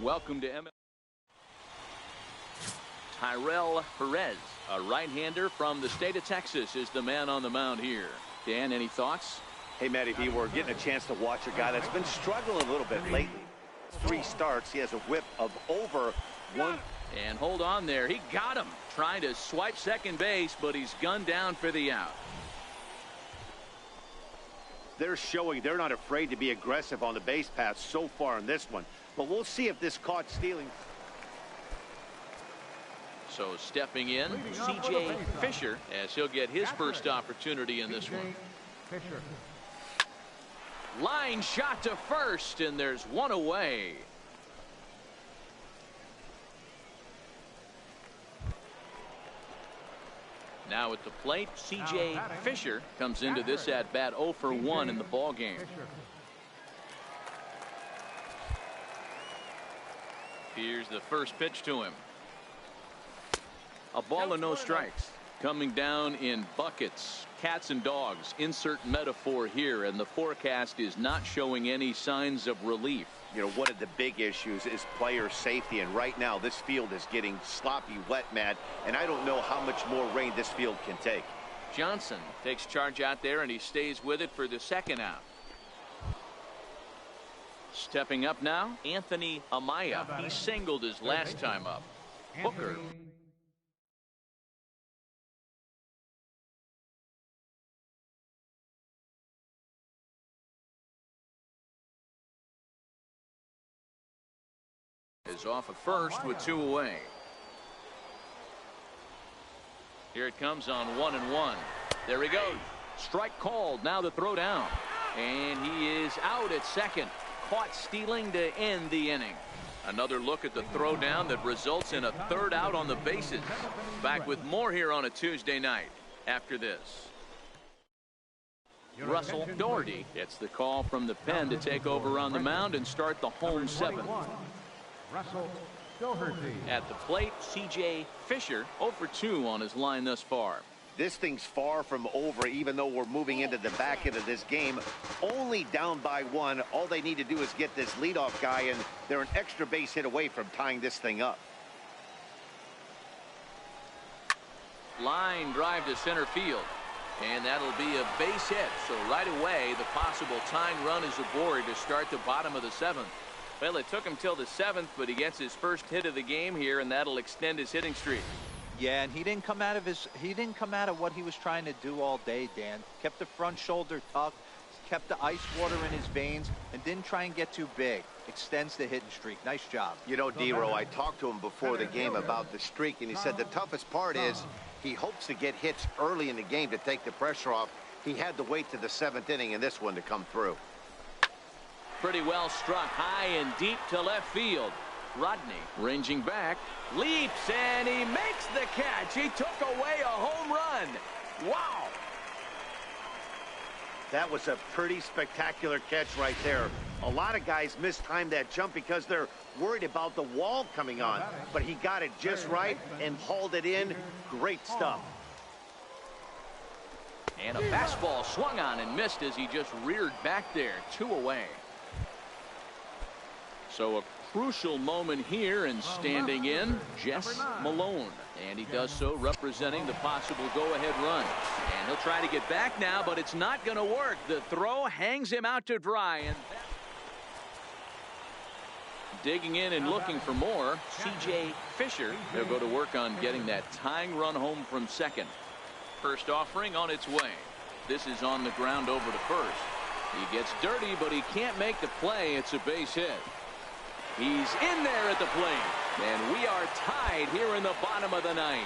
Welcome to MLB. Tyrell Perez, a right-hander from the state of Texas, is the man on the mound here. Dan, any thoughts? Hey, Matty V, we're getting a chance to watch a guy that's been struggling a little bit lately. 3 starts, he has a whip of over 1. And hold on there, he got him. Trying to swipe second base, but he's gunned down for the out. They're showing they're not afraid to be aggressive on the base paths so far in this one. But we'll see if this caught stealing. So stepping in, C.J. Fisher, as he'll get his first opportunity in this one. Line shot to first, and there's one away. Now at the plate, C.J. Fisher comes into this at bat 0 for 1 in the ball game. Here's the first pitch to him. A ball and no strikes. Coming down in buckets, cats and dogs. Insert metaphor here, and the forecast is not showing any signs of relief. You know, one of the big issues is player safety, and right now this field is getting sloppy wet, Matt, and I don't know how much more rain this field can take. Johnson takes charge out there, and he stays with it for the second out. Stepping up now, Anthony Amaya. He singled his last time up. Hooker. Is off at first with 2 away. Here it comes on 1-1. There he goes. Strike called. Now the throw down. And he is out at second. Caught stealing to end the inning. Another look at the throw down that results in a 3rd out on the bases. Back with more here on a Tuesday night after this. Russell Doherty gets the call from the pen to take over on the mound and start the home 7th. Russell Doherty. At the plate, C.J. Fisher 0 for 2 on his line thus far. This thing's far from over, even though we're moving into the back end of this game. Only down by 1. All they need to do is get this leadoff guy, and they're an extra base hit away from tying this thing up. Line drive to center field. And that'll be a base hit. So right away, the possible tying run is aboard to start the bottom of the 7th. Well, it took him till the 7th, but he gets his first hit of the game here, and that'll extend his hitting streak. Yeah, and he didn't come out of what he was trying to do all day, Dan. Kept the front shoulder tucked, kept the ice water in his veins, and didn't try and get too big. Extends the hitting streak. Nice job. You know, D-Row, I talked to him before the game about the streak, and he said the toughest part is he hopes to get hits early in the game to take the pressure off. He had to wait to the 7th inning in this one to come through. Pretty well struck high and deep to left field. Rodney ranging back, leaps, and he makes the catch. He took away a home run. Wow. That was a pretty spectacular catch right there. A lot of guys mistime that jump because they're worried about the wall coming on. But he got it just right and hauled it in. Great stuff. And a fastball swung on and missed as he just reared back there. 2 away. So a crucial moment here, and standing in, Jess Malone. And he does so representing the possible go-ahead run. And he'll try to get back now, but it's not going to work. The throw hangs him out to dry. And digging in and looking for more, C.J. Fisher. They'll go to work on getting that tying run home from second. First offering on its way. This is on the ground over to first. He gets dirty, but he can't make the play. It's a base hit. He's in there at the plate, and we are tied here in the bottom of the 9th.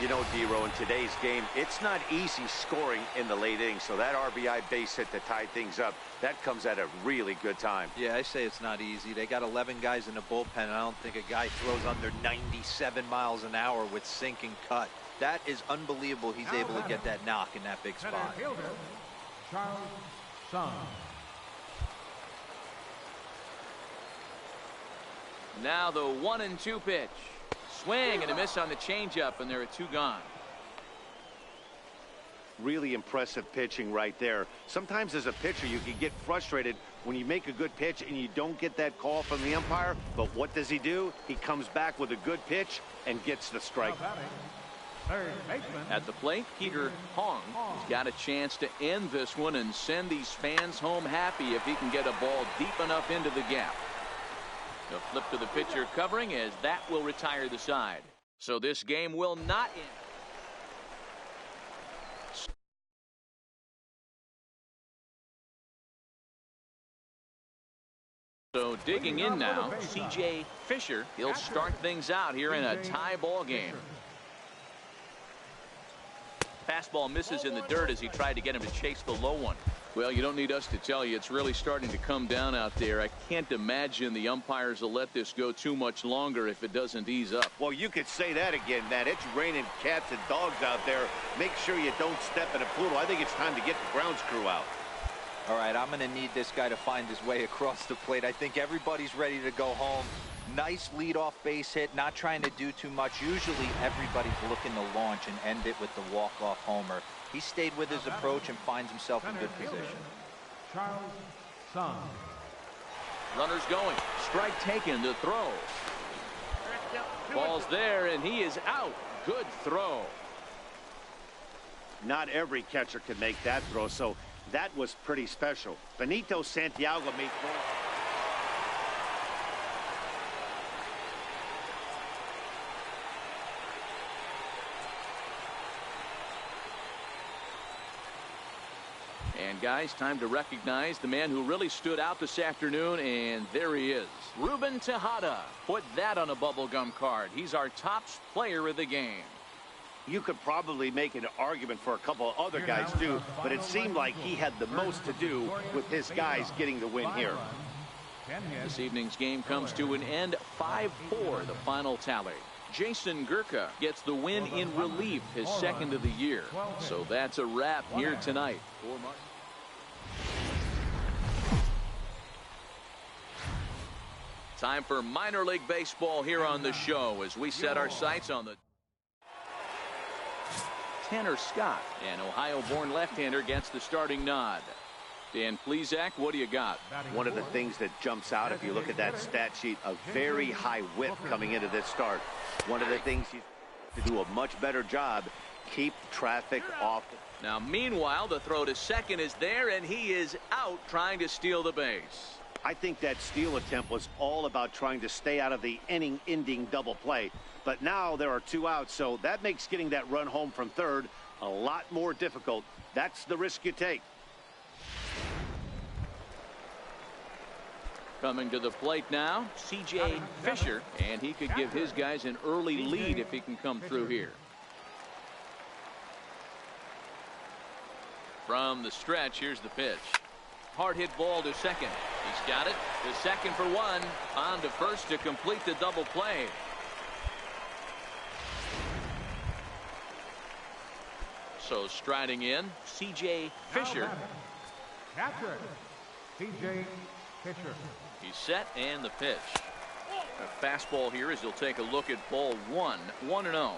You know, D-Row, in today's game, it's not easy scoring in the late innings, so that RBI base hit to tie things up, that comes at a really good time. Yeah, I say it's not easy. They got 11 guys in the bullpen, and I don't think a guy throws under 97 miles an hour with sink and cut. That is unbelievable. He's able to get that knock in that big spot. Charles Sung. Now the 1-2 pitch. Swing and a miss on the changeup, and there are 2 gone. Really impressive pitching right there. Sometimes as a pitcher you can get frustrated when you make a good pitch and you don't get that call from the umpire. But what does he do? He comes back with a good pitch and gets the strike. At the plate, Peter Hong has got a chance to end this one and send these fans home happy if he can get a ball deep enough into the gap. The flip to the pitcher covering, as that will retire the side. So this game will not end. So digging in now, C.J. Fisher. He'll start things out here in a tie ball game. Fastball misses in the dirt as he tried to get him to chase the low one. Well, you don't need us to tell you, it's really starting to come down out there. I can't imagine the umpires will let this go too much longer if it doesn't ease up. Well, you could say that again, Matt. It's raining cats and dogs out there. Make sure you don't step in a poodle. I think it's time to get the grounds crew out. All right, I'm going to need this guy to find his way across the plate. I think everybody's ready to go home. Nice leadoff base hit, not trying to do too much. Usually everybody's looking to launch and end it with the walk-off homer. He stayed with his approach and finds himself in good position. Charles Sung. Runners going. Strike taken. The throw. Ball's there, and he is out. Good throw. Not every catcher can make that throw, so that was pretty special. Benito Santiago made throws. And guys, time to recognize the man who really stood out this afternoon, and there he is. Ruben Tejada. Put that on a bubblegum card. He's our top player of the game. You could probably make an argument for a couple of other guys too, but it seemed like he had the most to do with his guys getting the win here. This evening's game comes to an end. 5-4, the final tally. Jason Gurka gets the win in relief, his second of the year. So that's a wrap here tonight. Time for minor league baseball here on the show as we set our sights on the Tanner Scott, an Ohio-born left-hander, gets the starting nod. Dan Plesac, what do you got? One of the things that jumps out, if you look at that stat sheet, a very high whip coming into this start. One of the things he's to do a much better job, keep traffic off. Now, meanwhile, the throw to second is there, and he is out trying to steal the base. I think that steal attempt was all about trying to stay out of the inning-ending double play. But now there are two outs, so that makes getting that run home from third a lot more difficult. That's the risk you take. Coming to the plate now, C.J. Fisher, and he could give his guys an early lead if he can come through here. From the stretch, here's the pitch. Hard hit ball to second. He's got it. The second for one. On to first to complete the double play. So striding in, C.J. Fisher. Catcher, C.J. Fisher. He's set, and the pitch. A fastball here as he'll take a look at ball one. 1-0.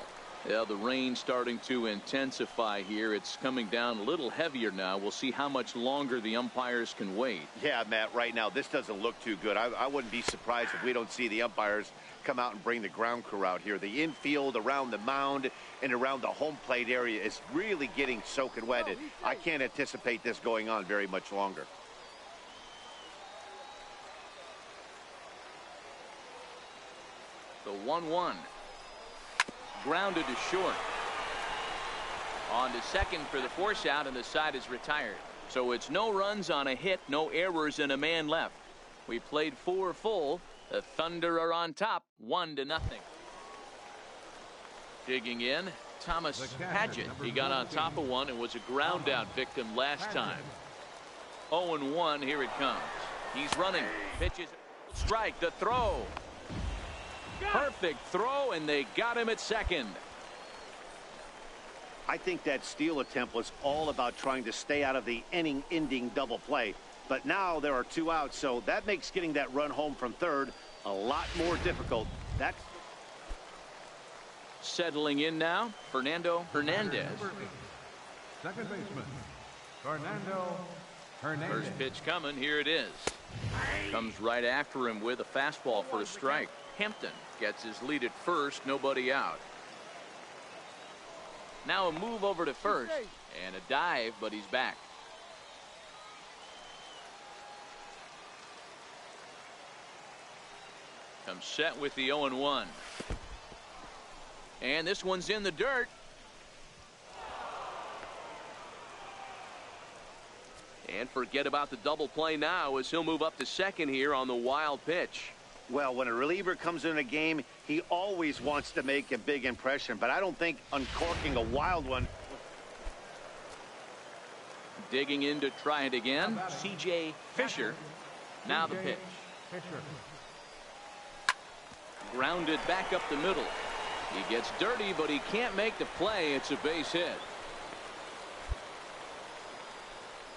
Yeah, the rain starting to intensify here. It's coming down a little heavier now. We'll see how much longer the umpires can wait. Yeah, Matt, right now this doesn't look too good. I wouldn't be surprised if we don't see the umpires come out and bring the ground crew out here. The infield around the mound and around the home plate area is really getting soaking wet. And I can't anticipate this going on very much longer. The 1-1. Grounded to short. On to second for the force out, and the side is retired. So it's no runs on a hit, no errors, and a man left. We played 4 full. The Thunder are on top, 1-0. Digging in, Thomas Padgett. He got on top of one and was a ground out victim last time. 0-1, here it comes. He's running, pitches, strike, the throw. Perfect throw, and they got him at second. I think that steal attempt was all about trying to stay out of the inning-ending double play. But now there are two outs, so that makes getting that run home from third a lot more difficult. That's settling in now, Fernando Hernandez. Second baseman, Fernando Hernandez. First pitch coming. Here it is. Comes right after him with a fastball for a strike. Hampton gets his lead at first. Nobody out. Now a move over to first and a dive, but he's back. Comes set with the 0-1. And this one's in the dirt. And forget about the double play now as he'll move up to second here on the wild pitch. Well, when a reliever comes in a game, he always wants to make a big impression, but I don't think uncorking a wild one. Digging in to try it again, C.J. Fisher. Now the pitch. Fisher. Grounded back up the middle. He gets dirty, but he can't make the play. It's a base hit.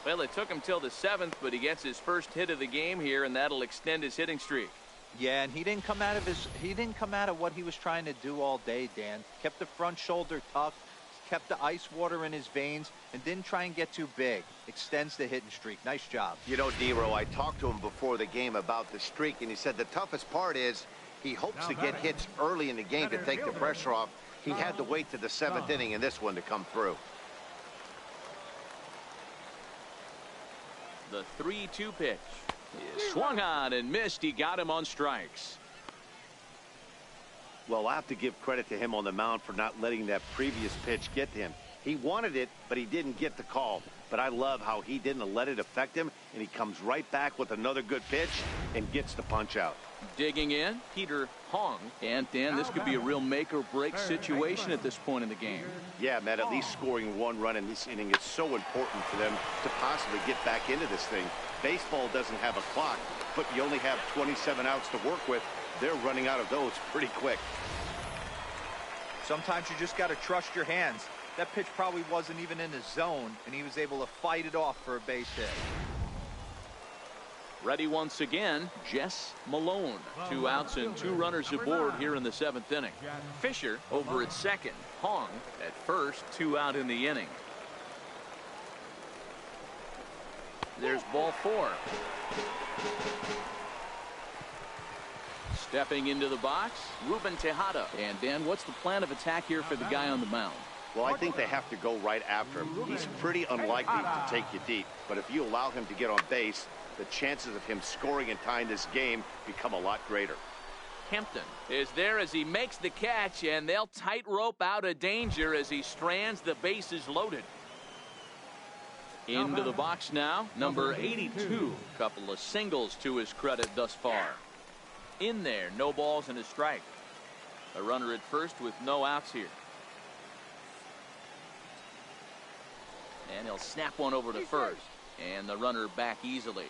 Well, it took him till the 7th, but he gets his first hit of the game here, and that'll extend his hitting streak. Yeah, and he didn't come out of what he was trying to do all day, Dan. Kept the front shoulder tucked, kept the ice water in his veins, and didn't try and get too big. Extends the hitting streak. Nice job. You know, Dero, I talked to him before the game about the streak, and he said the toughest part is he hopes to get hits early in the game to take the pressure off. He had to wait to the 7th inning in this one to come through. The 3-2 pitch is swung on and missed. He got him on strikes. Well, I have to give credit to him on the mound for not letting that previous pitch get to him. He wanted it, but he didn't get the call. But I love how he didn't let it affect him, and he comes right back with another good pitch and gets the punch out. Digging in, Peter Hong. And, Dan, this could be a real make-or-break situation at this point in the game. Yeah, Matt, at least scoring one run in this inning is so important for them to possibly get back into this thing. Baseball doesn't have a clock, but you only have 27 outs to work with. They're running out of those pretty quick. Sometimes you just got to trust your hands. That pitch probably wasn't even in the zone, and he was able to fight it off for a base hit. Ready once again, Jess Malone. 2 outs and 2 runners aboard here in the 7th inning. Fisher over at second. Hong at first. 2 out in the inning. There's ball 4. Stepping into the box, Ruben Tejada. And, Dan, what's the plan of attack here for the guy on the mound? Well, I think they have to go right after him. He's pretty unlikely to take you deep, but if you allow him to get on base, the chances of him scoring and tying this game become a lot greater. Hampton is there as he makes the catch, and they'll tightrope out of danger as he strands the bases loaded. Into the box now, number 82. Couple of singles to his credit thus far. In there, no balls and a strike. A runner at first with no outs here. And he'll snap one over to first. And the runner back easily.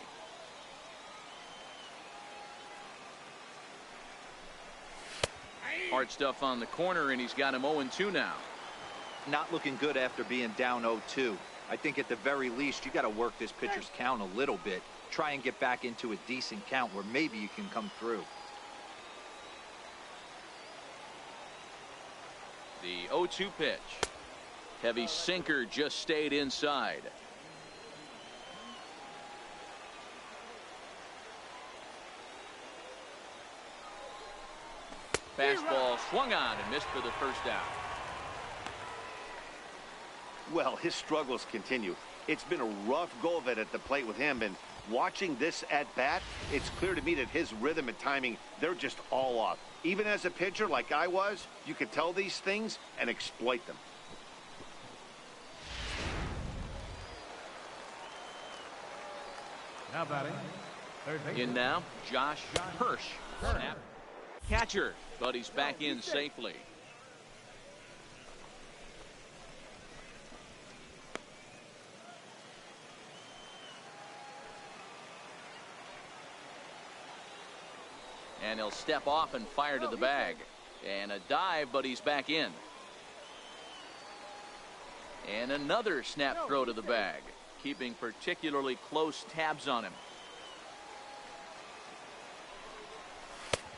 Hard stuff on the corner, and he's got him 0-2 now. Not looking good after being down 0-2. I think at the very least you got to work this pitcher's count a little bit. Try and get back into a decent count where maybe you can come through. The 0-2 pitch. Heavy sinker just stayed inside. Fastball swung on and missed for the first out. Well, his struggles continue. It's been a rough go of it at the plate with him, and watching this at bat, it's clear to me that his rhythm and timing, they're just all off. Even as a pitcher like I was, you could tell these things and exploit them. Now batting, third base. In now, Josh Hirsch. Snap. Catcher, but he's back in safely. And he'll step off and fire to the bag. And a dive, but he's back in. And another snap throw to the bag, keeping particularly close tabs on him.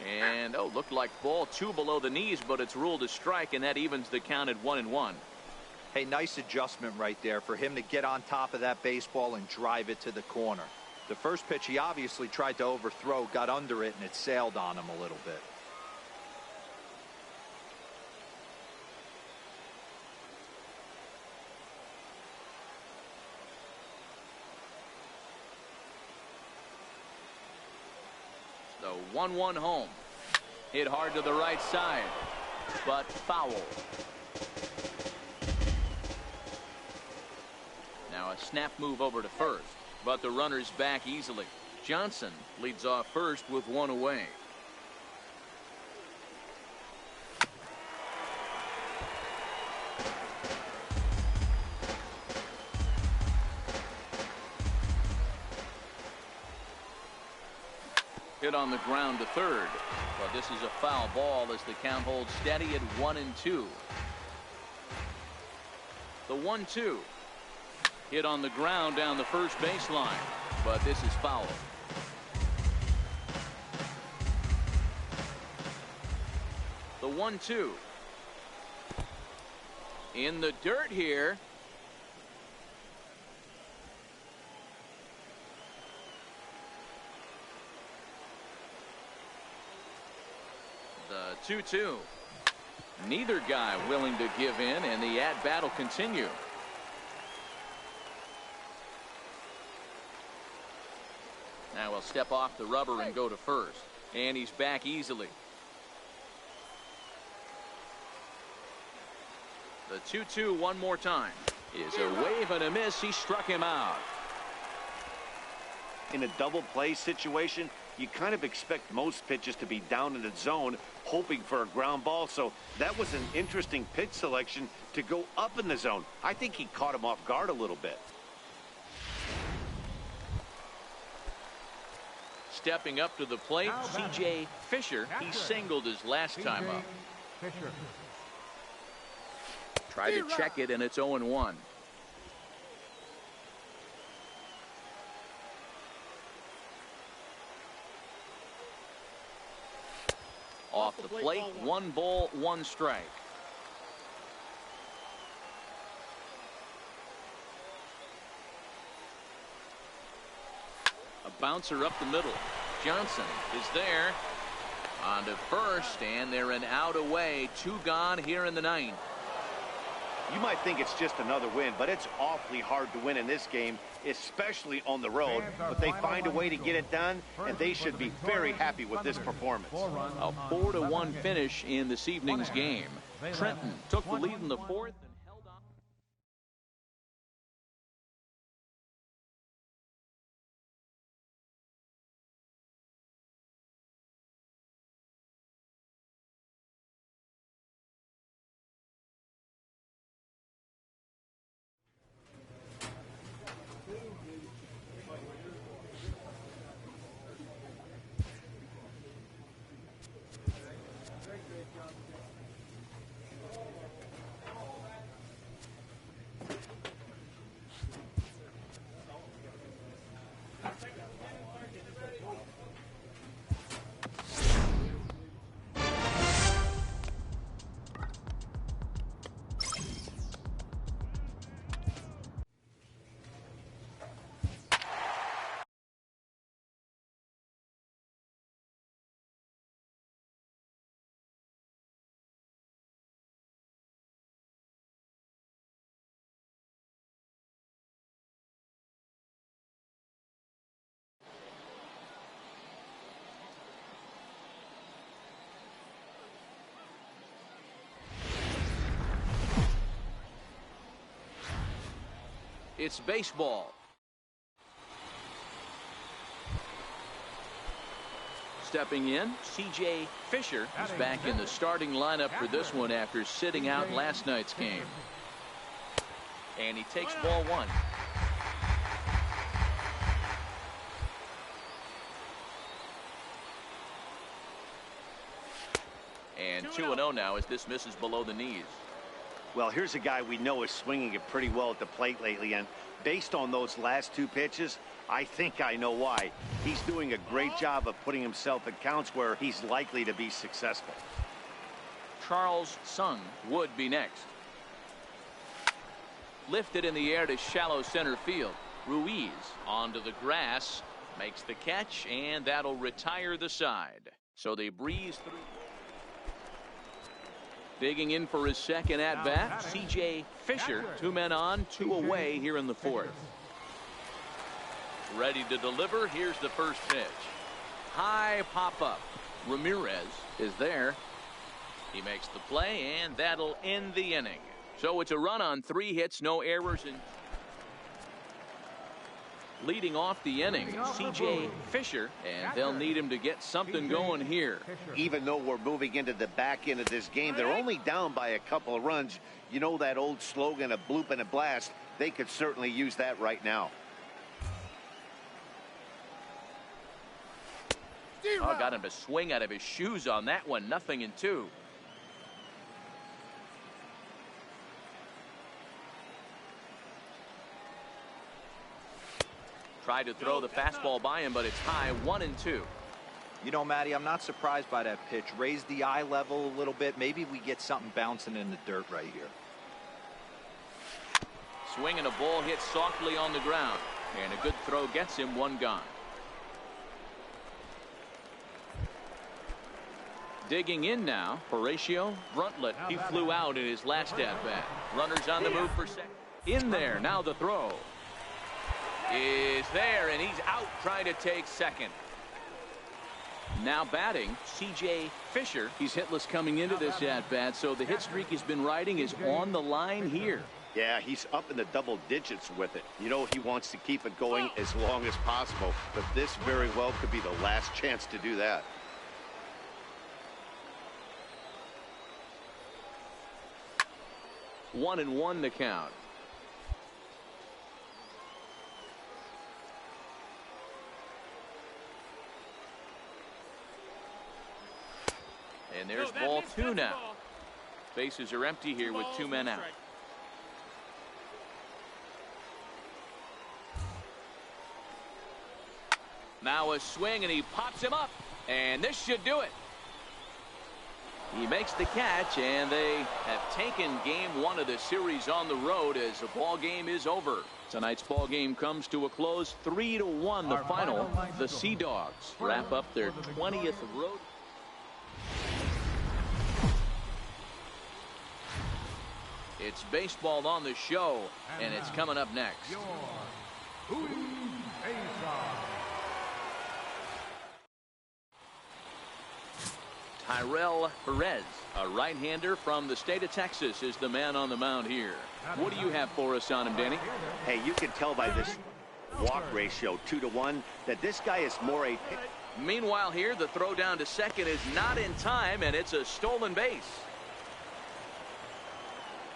And, looked like ball 2 below the knees, but it's ruled a strike, and that evens the count at 1-1. Hey, nice adjustment right there for him to get on top of that baseball and drive it to the corner. The first pitch he obviously tried to overthrow, got under it, and it sailed on him a little bit. The 1-1 home. Hit hard to the right side, but foul. Now a snap move over to first, but the runner's back easily. Johnson leads off first with one away. Hit on the ground to third, but this is a foul ball as the count holds steady at 1-2. The 1-2. Hit on the ground down the first baseline, but this is foul. The 1-2. In the dirt here. The 2-2. Neither guy willing to give in, and the at-bat will continue. Now he'll step off the rubber and go to first. And he's back easily. The 2-2 one more time. Is a wave and a miss. He struck him out. In a double play situation, you kind of expect most pitches to be down in the zone, hoping for a ground ball. So that was an interesting pitch selection to go up in the zone. I think he caught him off guard a little bit. Stepping up to the plate, C.J. Fisher. He singled his last time up. Tried to check it, and it's 0-1. Off the plate, 1 ball, 1 strike. A bouncer up the middle. Johnson is there. On to first, and they're an out away. 2 gone here in the 9th. You might think it's just another win, but it's awfully hard to win in this game, especially on the road. But they find a way to get it done, and they should be very happy with this performance. A 4-1 finish in this evening's game. Trenton took the lead in the 4th. It's baseball. Stepping in, C.J. Fisher is back in the starting lineup for this one after sitting out last night's game. And he takes ball 1. And 2-0 now as this misses below the knees. Well, here's a guy we know is swinging it pretty well at the plate lately, and based on those last 2 pitches, I think I know why. He's doing a great job of putting himself at counts where he's likely to be successful. Charles Sung would be next. Lifted in the air to shallow center field. Ruiz onto the grass, makes the catch, and that'll retire the side. So they breeze through. Digging in for his second at-bat, C.J. Fisher. 2 men on, 2 away here in the 4th. Ready to deliver. Here's the first pitch. High pop-up. Ramirez is there. He makes the play, and that'll end the inning. So it's a run on 3 hits, no errors. And leading off the inning, C.J. Fisher, and they'll need him to get something going here. Even though we're moving into the back end of this game, they're only down by a couple of runs. You know that old slogan, a bloop and a blast. They could certainly use that right now. Oh, got him to swing out of his shoes on that one. 0-2. Tried to throw the fastball by him, but it's high. 1-2. You know, Matty, I'm not surprised by that pitch. Raise the eye level a little bit. Maybe we get something bouncing in the dirt right here. Swinging a ball hit softly on the ground. And a good throw gets him 1 gone. Digging in now, Horatio Bruntlett. He flew out in his last at-bat. Runners on the move for second. In there, now the throw is there, and he's out trying to take second. Now batting, C.J. Fisher. He's hitless coming into this at-bat, so the hit streak he's been riding is on the line here. Yeah, he's up in the double digits with it. You know, he wants to keep it going as long as possible, but this very well could be the last chance to do that. One and one to count. And there's ball 2 now. Bases are empty here with 2 men out. Now a swing, and he pops him up, and this should do it. He makes the catch, and they have taken game 1 of the series on the road as the ball game is over. Tonight's ball game comes to a close, 3-1 the final. The Sea Dogs wrap up their 20th road. It's baseball on the show, and it's coming up next. Tyrell Perez, a right-hander from the state of Texas, is the man on the mound here. What do you have for us on him, Danny? Hey, you can tell by this walk ratio, 2-1, that this guy is more a... Meanwhile here, the throw down to second is not in time, and it's a stolen base.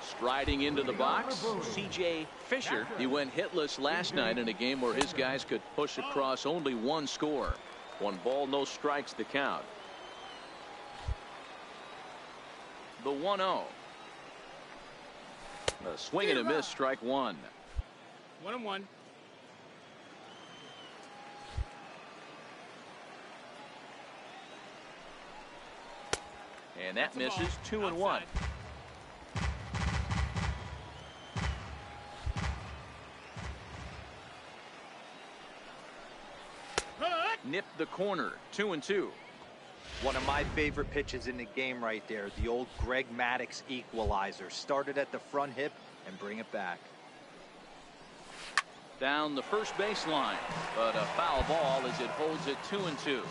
Striding into the box, C.J. Fisher. He went hitless last night in a game where his guys could push across only 1 score. 1 ball, no strikes the count. The 1-0. A swing and a miss, strike 1. 1-1. And that misses. 2-1. Nipped the corner. 2-2. One of my favorite pitches in the game right there. The old Greg Maddux equalizer. Started at the front hip and bring it back. Down the first baseline, but a foul ball as it holds it 2-2.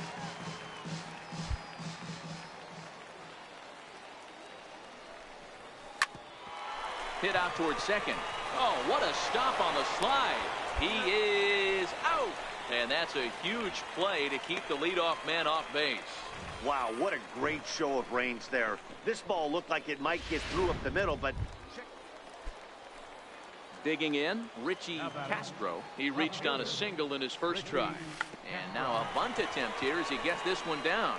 Hit out towards second. Oh, what a stop on the slide. He is out. And that's a huge play to keep the leadoff man off base. Wow, what a great show of range there. This ball looked like it might get through up the middle, but... Digging in, Richie Castro. He reached on a single in his first try. And now a bunt attempt here as he gets this one down.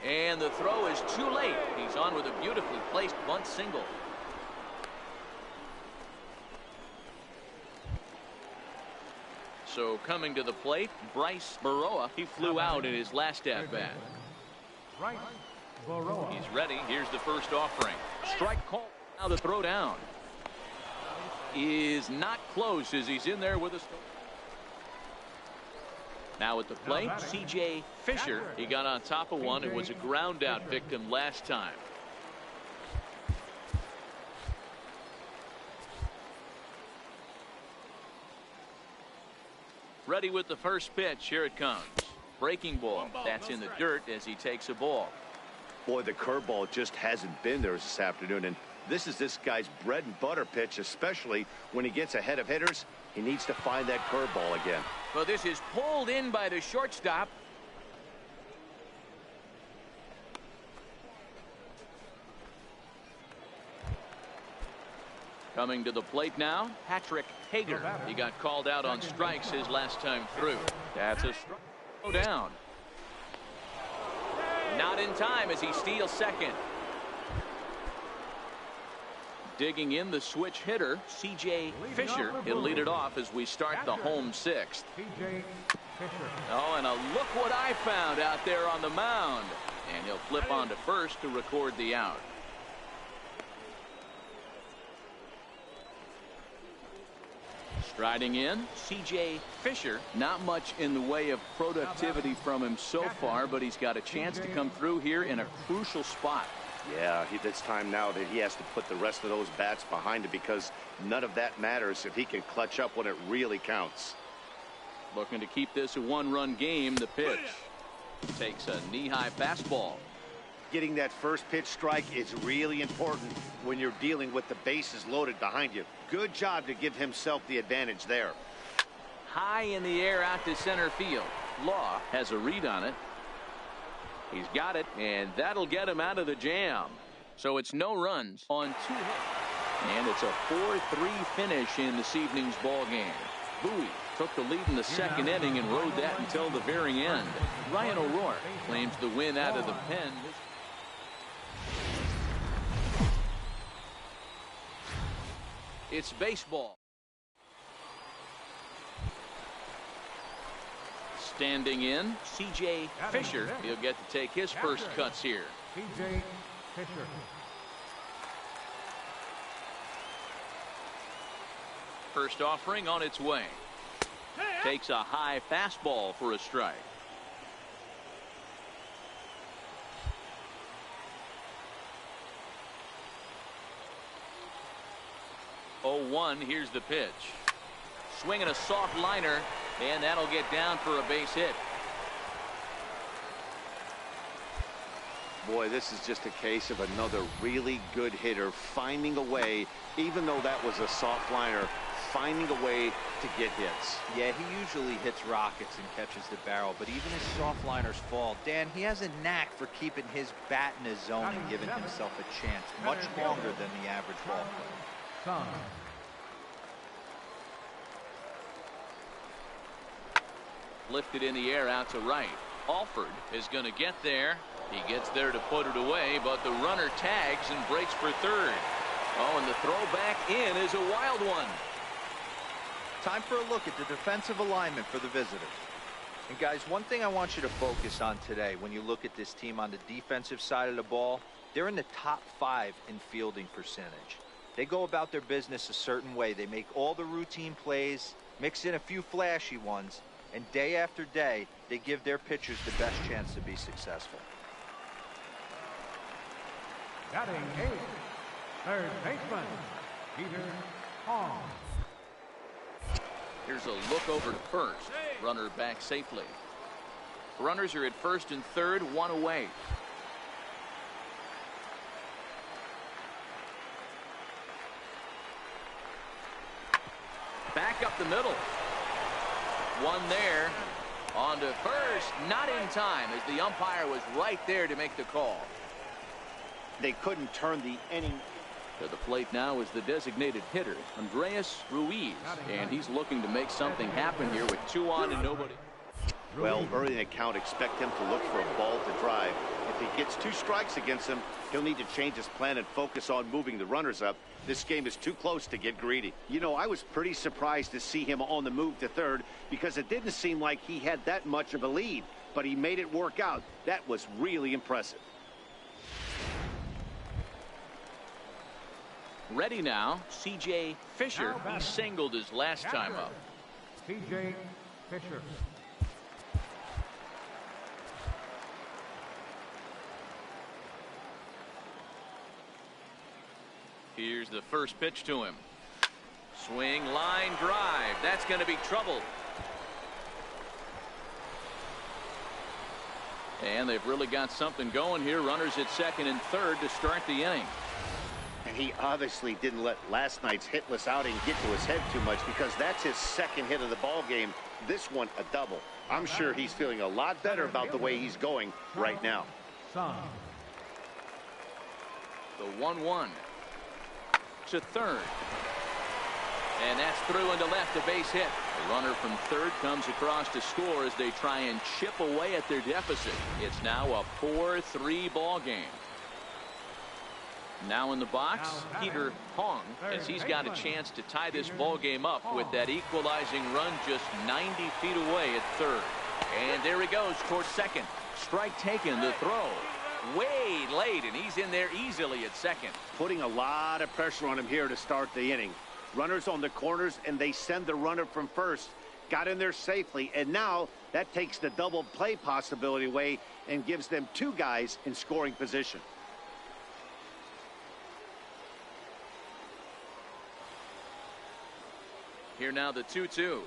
And the throw is too late. He's on with a beautifully placed bunt single. So coming to the plate, Bryce Baroa. He flew out in his last at-bat. He's ready. Here's the first offering. Strike call. Now the throw down. is not close as he's in there with us. Now at the plate, C.J. Fisher. He got on top of one. It was a ground out victim last time. Ready with the first pitch. Here it comes. Breaking ball. That's in the dirt as he takes a ball. Boy, the curveball just hasn't been there this afternoon, and this is this guy's bread and butter pitch, especially when he gets ahead of hitters. He needs to find that curveball again. Well, this is pulled in by the shortstop. Coming to the plate now, Patrick Hager. He got called out on strikes his last time through. That's a strike down. Not in time as he steals second. Digging in the switch hitter, C.J. Fisher. He'll lead it off as we start the home sixth. Oh, and a look what I found out there on the mound. And he'll flip on to first to record the out. Striding in, C.J. Fisher. Not much in the way of productivity from him so far, but he's got a chance to come through here in a crucial spot. Yeah, it's time now that he has to put the rest of those bats behind him, because none of that matters if he can clutch up when it really counts. Looking to keep this a one-run game. The pitch takes a knee-high fastball. Getting that first pitch strike is really important when you're dealing with the bases loaded behind you. Good job to give himself the advantage there. High in the air out to center field. Law has a read on it. He's got it, and that'll get him out of the jam. So it's no runs on 2 hits. And it's a 4-3 finish in this evening's ball game. Bowie took the lead in the second inning and rode that until the very end. Ryan O'Rourke claims the win out of the pen. It's baseball. Standing in, C.J. Fisher. He'll get to take his first cuts here. C.J. Fisher. First offering on its way. Takes a high fastball for a strike. Oh, 1, here's the pitch. Swinging a soft liner, and that'll get down for a base hit. Boy, this is just a case of another really good hitter finding a way, even though that was a soft liner, finding a way to get hits. Yeah, he usually hits rockets and catches the barrel, but even his soft liners fall. Dan, he has a knack for keeping his bat in his zone and giving himself a chance much longer than the average ball player. Lifted in the air out to right. Alford is going to get there. He gets there to put it away, but the runner tags and breaks for third. Oh, and the throw back in is a wild one. Time for a look at the defensive alignment for the visitors. And guys, one thing I want you to focus on today when you look at this team on the defensive side of the ball, they're in the top 5 in fielding percentage. They go about their business a certain way. They make all the routine plays, mix in a few flashy ones, and day after day, they give their pitchers the best chance to be successful. Batting 8th, third baseman, Peter Hong. Here's a look over to first. Runner back safely. Runners are at first and third, 1 away. Back up the middle. One there. On to first. Not in time as the umpire was right there to make the call. They couldn't turn the inning. To the plate now is the designated hitter, Andreas Ruiz. And he's looking to make something happen here with 2 on and nobody. Well, early in the count, expect him to look for a ball to drive. If he gets 2 strikes against him, he'll need to change his plan and focus on moving the runners up. This game is too close to get greedy. You know, I was pretty surprised to see him on the move to third because it didn't seem like he had that much of a lead, but he made it work out. That was really impressive. Ready now, C.J. Fisher. He singled his last time up. C.J. Fisher. Here's the first pitch to him. Swing, line drive. That's going to be trouble. And they've really got something going here. Runners at second and third to start the inning. And he obviously didn't let last night's hitless outing get to his head too much, because that's his second hit of the ball game. This one a double. I'm sure he's feeling a lot better about the way he's going right now. Son. The 1-1 to third. And that's through into left, a base hit. The runner from third comes across to score as they try and chip away at their deficit. It's now a 4-3 ball game. Now in the box, Peter Hong, as he's got a chance to tie this ball game up with that equalizing run just 90 feet away at third. And there he goes towards second. Strike taken, the throw. Way late, and he's in there easily at second. Putting a lot of pressure on him here to start the inning. Runners on the corners, and they send the runner from first. Got in there safely, and now that takes the double play possibility away and gives them two guys in scoring position. Here now the 2-2.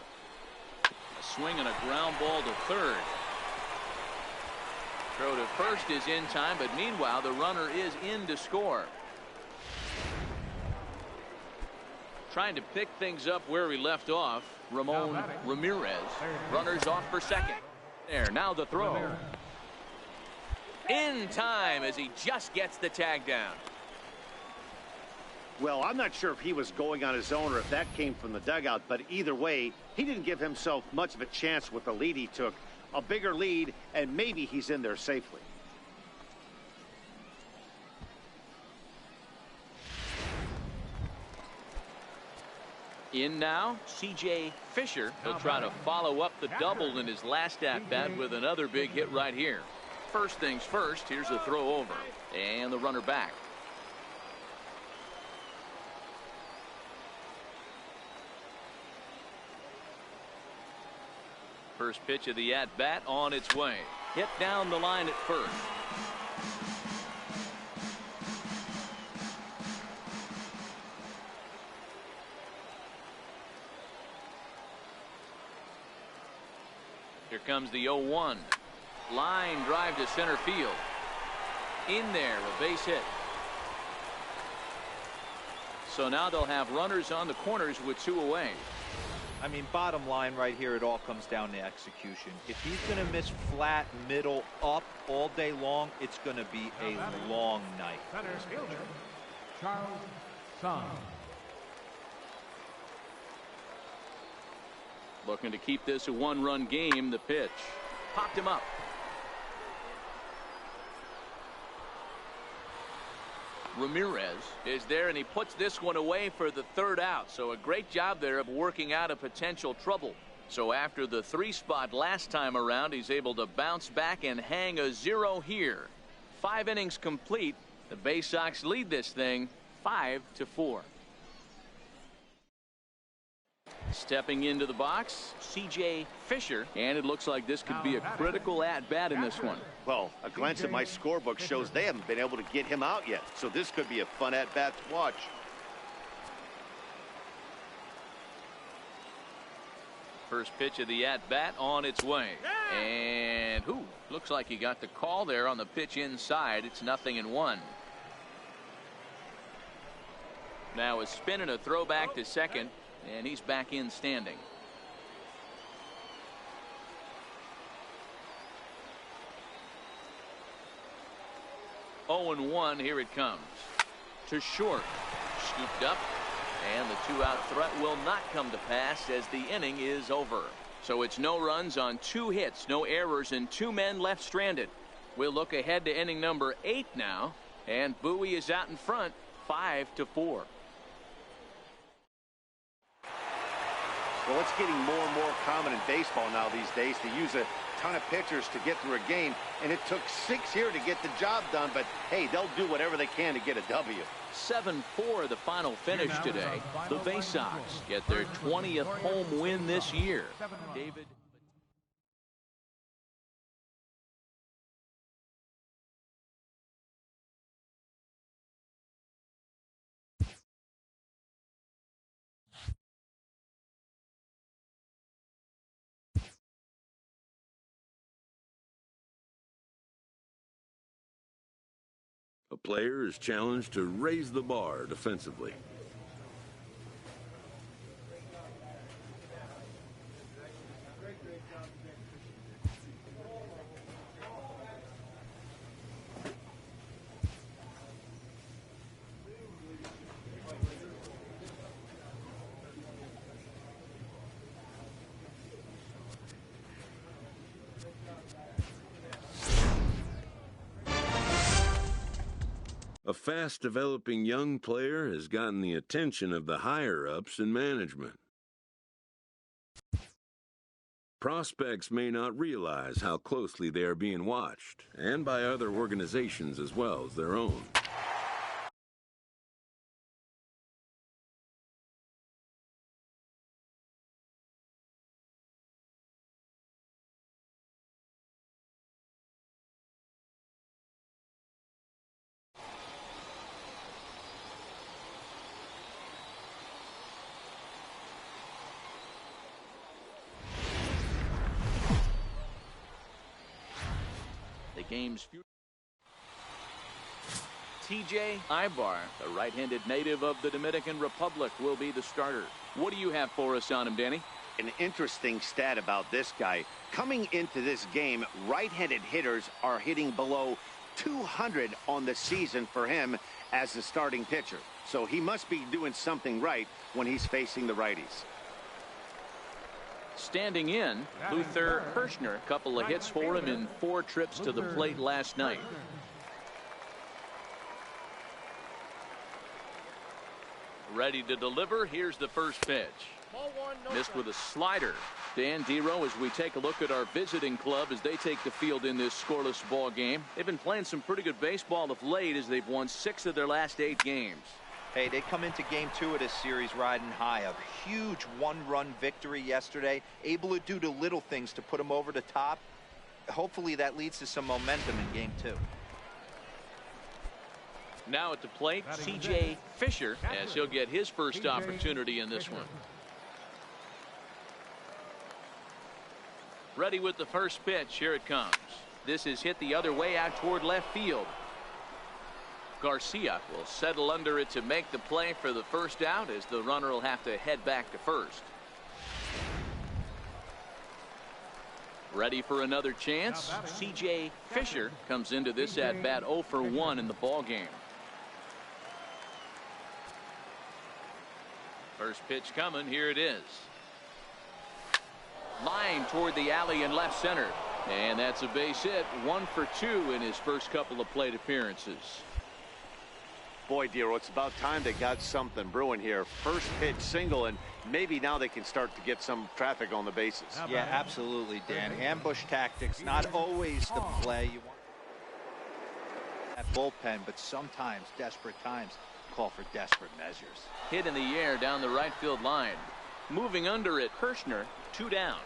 A swing and a ground ball to third. Throw to first is in time, but meanwhile the runner is in to score. Trying to pick things up where we left off, Ramon Ramirez. Runners off for second. There, now the throw. In time as he just gets the tag down. Well, I'm not sure if he was going on his own or if that came from the dugout, but either way, he didn't give himself much of a chance with the lead he took. A bigger lead, and maybe he's in there safely. In now, C.J. Fisher. He'll try to follow up the double in his last at-bat with another big hit right here. First things first, here's a throw over. And the runner back. First pitch of the at-bat on its way. Hit down the line at first. Here comes the 0-1. Line drive to center field. In there, a base hit. So now they'll have runners on the corners with two away. I mean, bottom line right here, it all comes down to execution. If he's going to miss flat, middle, up all day long, it's going to be a long night. Center fielder, Charles Sun. Looking to keep this a one-run game. The pitch popped him up. Ramirez is there, and he puts this one away for the third out. So a great job there of working out a potential trouble. So after the 3 spot last time around, he's able to bounce back and hang a 0 here. 5 innings complete. The Bay Sox lead this thing 5-4. Stepping into the box, C.J. Fisher, and it looks like this could be a critical at-bat in this one. Well, a glance at my scorebook shows they haven't been able to get him out yet, so this could be a fun at-bat to watch. First pitch of the at-bat on its way. And looks like he got the call there on the pitch inside. It's 0-1. Now a spin and a throw back to second. And he's back in standing. Oh, 0-1. Here it comes. To short. Scooped up. And the 2-out threat will not come to pass as the inning is over. So it's no runs on 2 hits, no errors, and 2 men left stranded. We'll look ahead to inning number 8 now. And Bowie is out in front, 5-4. Well, it's getting more and more common in baseball now these days to use a ton of pitchers to get through a game, and it took 6 here to get the job done, but hey, they'll do whatever they can to get a W. 7-4 the final finish today. The Bay Sox get their 20th home win this year. David. A player is challenged to raise the bar defensively. A fast-developing young player has gotten the attention of the higher-ups in management. Prospects may not realize how closely they are being watched, and by other organizations as well as their own. Game's future. TJ Ibar, the right-handed native of the Dominican Republic, will be the starter. What do you have for us on him, Danny? An interesting stat about this guy. Coming into this game, right-handed hitters are hitting below 200 on the season for him as the starting pitcher. So he must be doing something right when he's facing the righties. Standing in, Luther Kirschner. A couple of hits for him in 4 trips to the plate last night. Ready to deliver. Here's the first pitch. Missed with a slider. Dan Dero, as we take a look at our visiting club as they take the field in this scoreless ball game. They've been playing some pretty good baseball of late as they've won 6 of their last 8 games. Hey, they come into game 2 of this series riding high. A huge 1-run victory yesterday. Able to do the little things to put them over the top. Hopefully that leads to some momentum in game 2. Now at the plate, C.J. Fisher, as he'll get his first opportunity in this one. Ready with the first pitch. Here it comes. This is hit the other way out toward left field. Garcia will settle under it to make the play for the first out, as the runner will have to head back to first. Ready for another chance. C.J. Fisher comes into this at bat 0 for 1 in the ball game. First pitch coming. Here it is. Line toward the alley in left center, and that's a base hit. 1 for 2 in his first couple of plate appearances. Boy, Dero, it's about time they got something brewing here. First pitch single, and maybe now they can start to get some traffic on the bases. Yeah, absolutely, Dan. Ambush tactics, not always the play. You want that bullpen, but sometimes desperate times call for desperate measures. Hit in the air down the right field line. Moving under it, Kirschner, 2 down.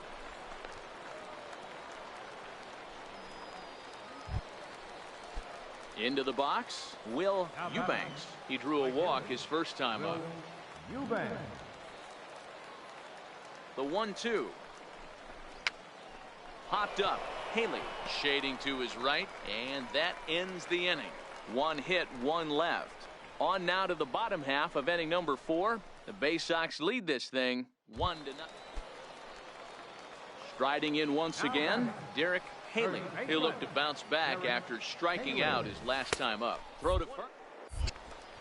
Into the box, Will Eubanks. He drew a walk his first time up. Eubanks. The 1-2. Popped up. Haley shading to his right, and that ends the inning. 1 hit, 1 left. On now to the bottom half of inning number 4. The Bay Sox lead this thing 1-0. Striding in once again, Derek Haley. He'll look to bounce back after striking out his last time up. Throw to first.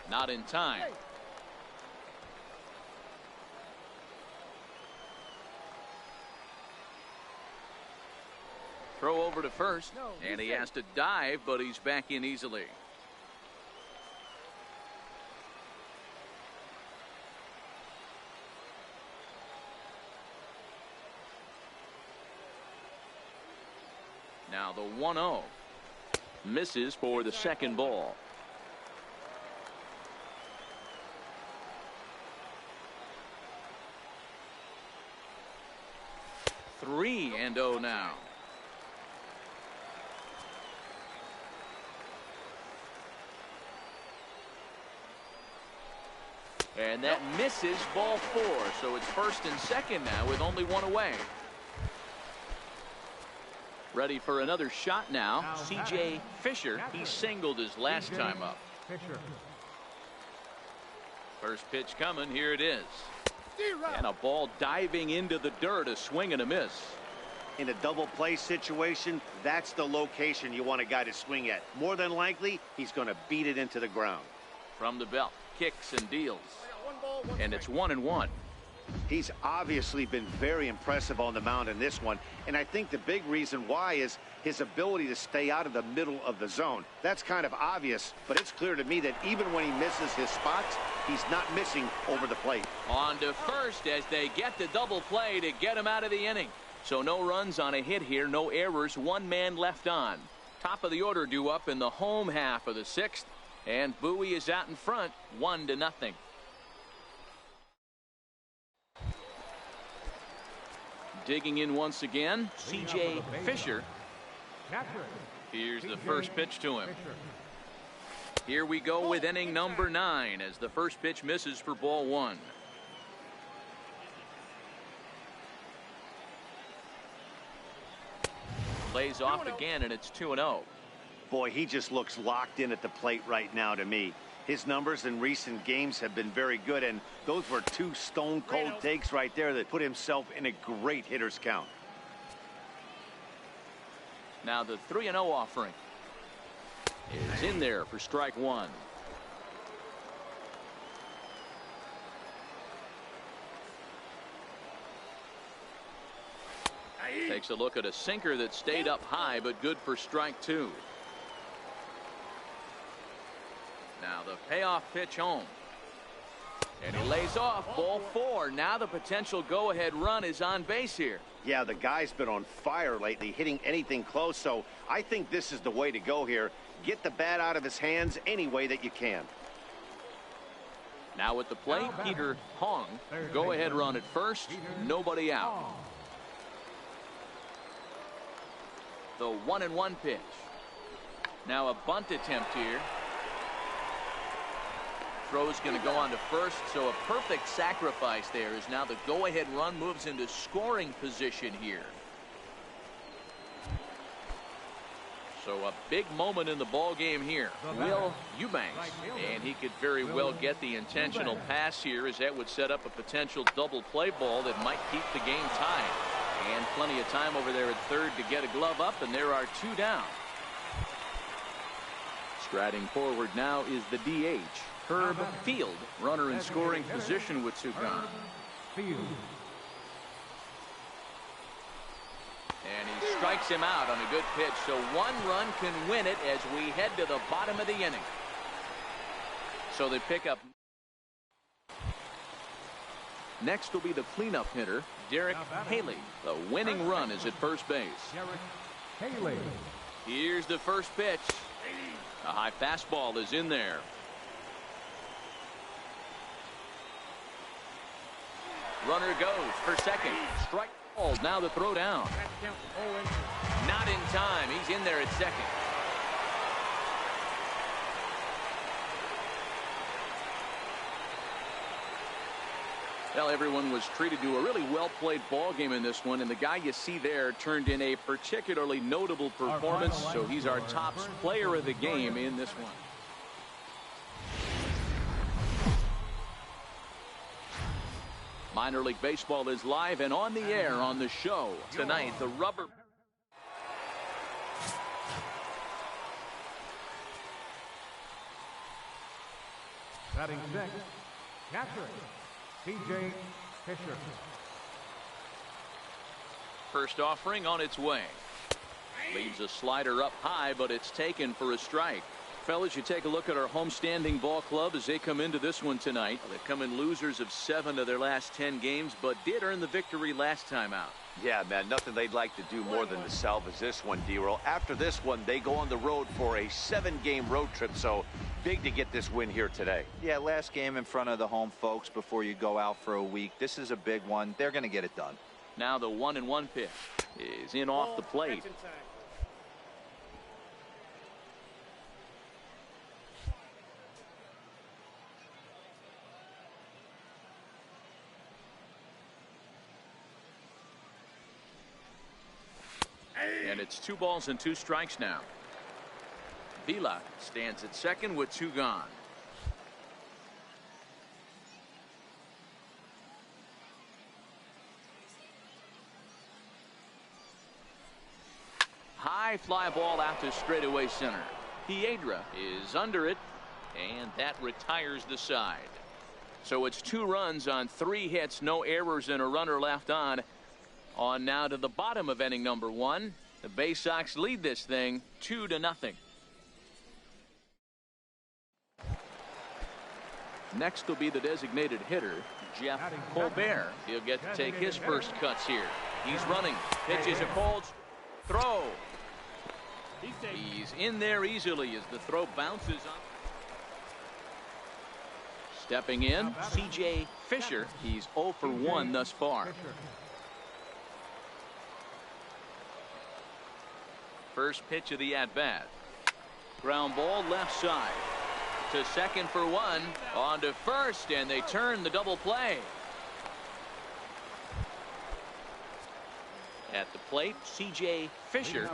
Not in time. Throw over to first, and he has to dive, but he's back in easily. Now the 1-0. Misses for the second ball. Three and 0 now. And that misses, ball 4. So it's first and second now with only one away. Ready for another shot now. C.J. Fisher. He singled his last time up. First pitch coming. Here it is. And a ball diving into the dirt. A swing and a miss. In a double play situation, that's the location you want a guy to swing at. More than likely, he's going to beat it into the ground. From the belt. Kicks and deals. And it's 1-1. He's obviously been very impressive on the mound in this one, and I think the big reason why is his ability to stay out of the middle of the zone. That's kind of obvious, but it's clear to me that even when he misses his spots, he's not missing over the plate. On to first as they get the double play to get him out of the inning. So no runs on a hit here, no errors, one man left on. Top of the order due up in the home half of the 6th, and Bowie is out in front, 1-0. Digging in once again, C.J. Fisher. Here's the first pitch to him. Here we go with inning number 9 as the first pitch misses for ball 1. Lays off again, and it's 2-0. Boy, he just looks locked in at the plate right now to me. His numbers in recent games have been very good, and those were 2 stone-cold takes right there that put himself in a great hitter's count. Now the 3-0 offering is in there for strike 1. Takes a look at a sinker that stayed up high, but good for strike 2. Now the payoff pitch home. And he lays off, ball 4. Now the potential go-ahead run is on base here. Yeah, the guy's been on fire lately, hitting anything close, so I think this is the way to go here. Get the bat out of his hands any way that you can. Now at the plate, Peter Hong. Go-ahead run at first, nobody out. The 1-1 pitch. Now a bunt attempt here. Throw's going to go on to first, so a perfect sacrifice there as now the go-ahead run moves into scoring position here. So a big moment in the ball game here. Will Eubanks, and he could very well get the intentional pass here as that would set up a potential double play ball that might keep the game tied. And plenty of time over there at third to get a glove up, and there are 2 down. Striding forward now is the DH. Herb Field, runner in scoring position with 2 gone. And he strikes him out on a good pitch, so 1 run can win it as we head to the bottom of the inning. So they pick up. Next will be the cleanup hitter, Derek Haley. The winning run is at first base. Here's the first pitch. A high fastball is in there. Runner goes for second. Strike ball. Now the throw down. Not in time. He's in there at second. Well, everyone was treated to a really well-played ball game in this one, and the guy you see there turned in a particularly notable performance, so he's our top player of the game in this one. Minor League Baseball is live and on the air on the show tonight. The rubber. Batting 6, catcher, C.J. Fisher. First offering on its way. Leaves a slider up high, but it's taken for a strike. Fellas, you take a look at our homestanding ball club as they come into this one tonight. They've come in losers of 7 of their last 10 games, but did earn the victory last time out. Yeah, man, nothing they'd like to do more than to salvage this one, D-Roll. After this one, they go on the road for a 7-game road trip, so big to get this win here today. Yeah, last game in front of the home folks before you go out for a week. This is a big one. They're going to get it done. Now the 1-1 pitch is in off the plate. And it's 2 balls and 2 strikes now. Vila stands at second with 2 gone. High fly ball out to straightaway center. Piedra is under it, and that retires the side. So it's 2 runs on 3 hits, no errors, and a runner left on. On now to the bottom of inning number 1. The Bay Sox lead this thing 2-0. Next will be the designated hitter, Jeff Colbert. He'll get to take his first cuts here. He's running. Pitches a cold throw. He's in there easily as the throw bounces up. Stepping in, C.J. Fisher. He's 0 for 1 thus far. First pitch of the at-bat. Ground ball left side. To second for 1. On to first, and they turn the double play. At the plate, C.J. Fisher.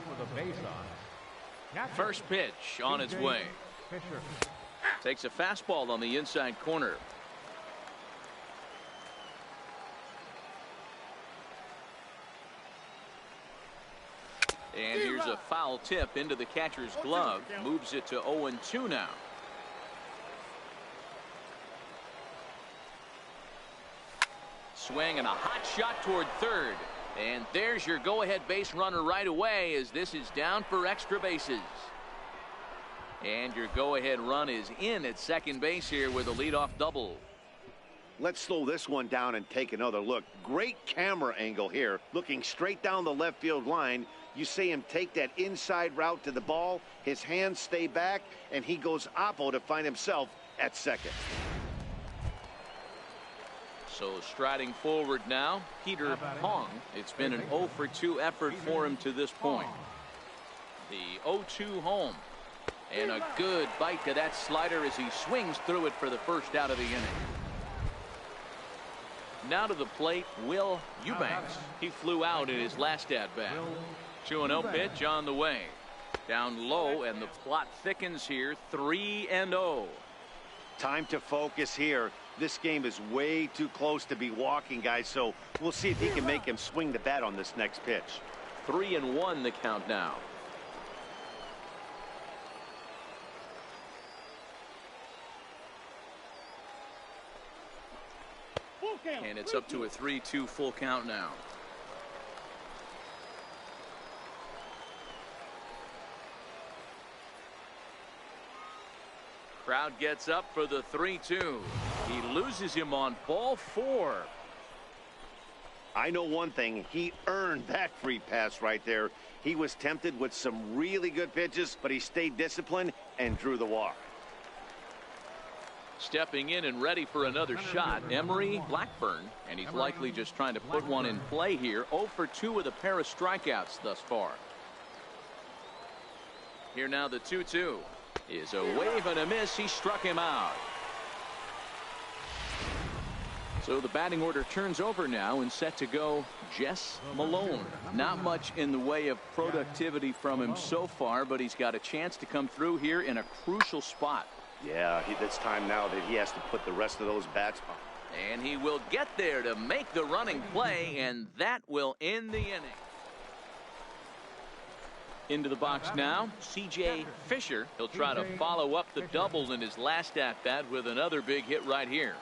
First pitch on its way. Takes a fastball on the inside corner. And here's a foul tip into the catcher's glove. Moves it to 0-2 now. Swing and a hot shot toward third. And there's your go-ahead base runner right away as this is down for extra bases. And your go-ahead run is in at second base here with a leadoff double. Let's slow this one down and take another look. Great camera angle here, looking straight down the left field line. You see him take that inside route to the ball. His hands stay back, and he goes oppo to find himself at second. So striding forward now, Peter Hong. It's been an 0 for 2 effort for him to this point. The 0-2 home. And a good bite to that slider as he swings through it for the first out of the inning. Now to the plate, Will Eubanks. He flew out in his last at-bat. 2-0 pitch on the way. Down low, and the plot thickens here. 3-0. Time to focus here. This game is way too close to be walking, guys, so we'll see if he can make him swing the bat on this next pitch. 3-1 the count now. And it's up to a 3-2 full count now. Crowd gets up for the 3-2. He loses him on ball 4. I know one thing. He earned that free pass right there. He was tempted with some really good pitches, but he stayed disciplined and drew the walk. Stepping in and ready for another shot, Emery Blackburn, and he's likely just trying to put one in play here. 0 for 2 with a pair of strikeouts thus far. Here now the 2-2 is a wave and a miss. He struck him out. So the batting order turns over now and set to go Jess Malone. Not much in the way of productivity from him so far, but he's got a chance to come through here in a crucial spot. Yeah, it's time now that he has to put the rest of those bats on. And he will get there to make the running play, and that will end the inning. Into the box now, C.J. Fisher. He'll try to follow up the double in his last at-bat with another big hit right here.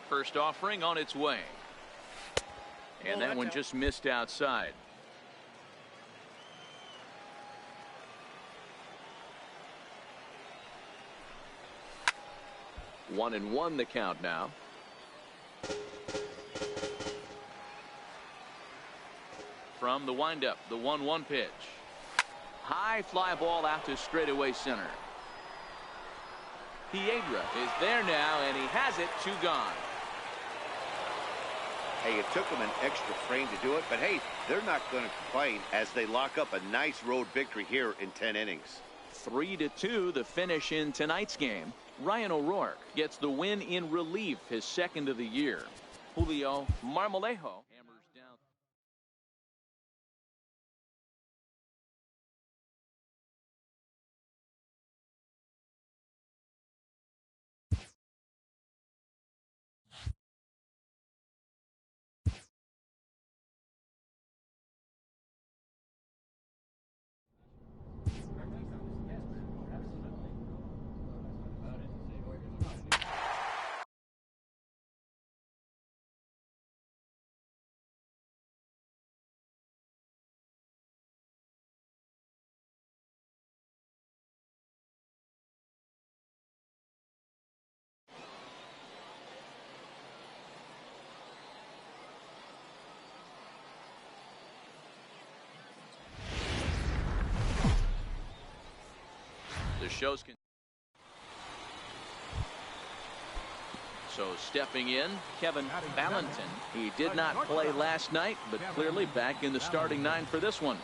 First offering on its way. And that one just missed outside. 1-1 the count now. From the windup, the 1-1 pitch. High fly ball out to straightaway center. Piedra is there now, and he has it. 2 gone. Hey, it took them an extra frame to do it, but hey, they're not going to complain as they lock up a nice road victory here in 10 innings. 3-2 the finish in tonight's game. Ryan O'Rourke gets the win in relief, his 2nd of the year. Julio Marmolejo hammers down. The show's so stepping in, Kevin Valentin. He did not play last night, but clearly back in the starting 9 for this one.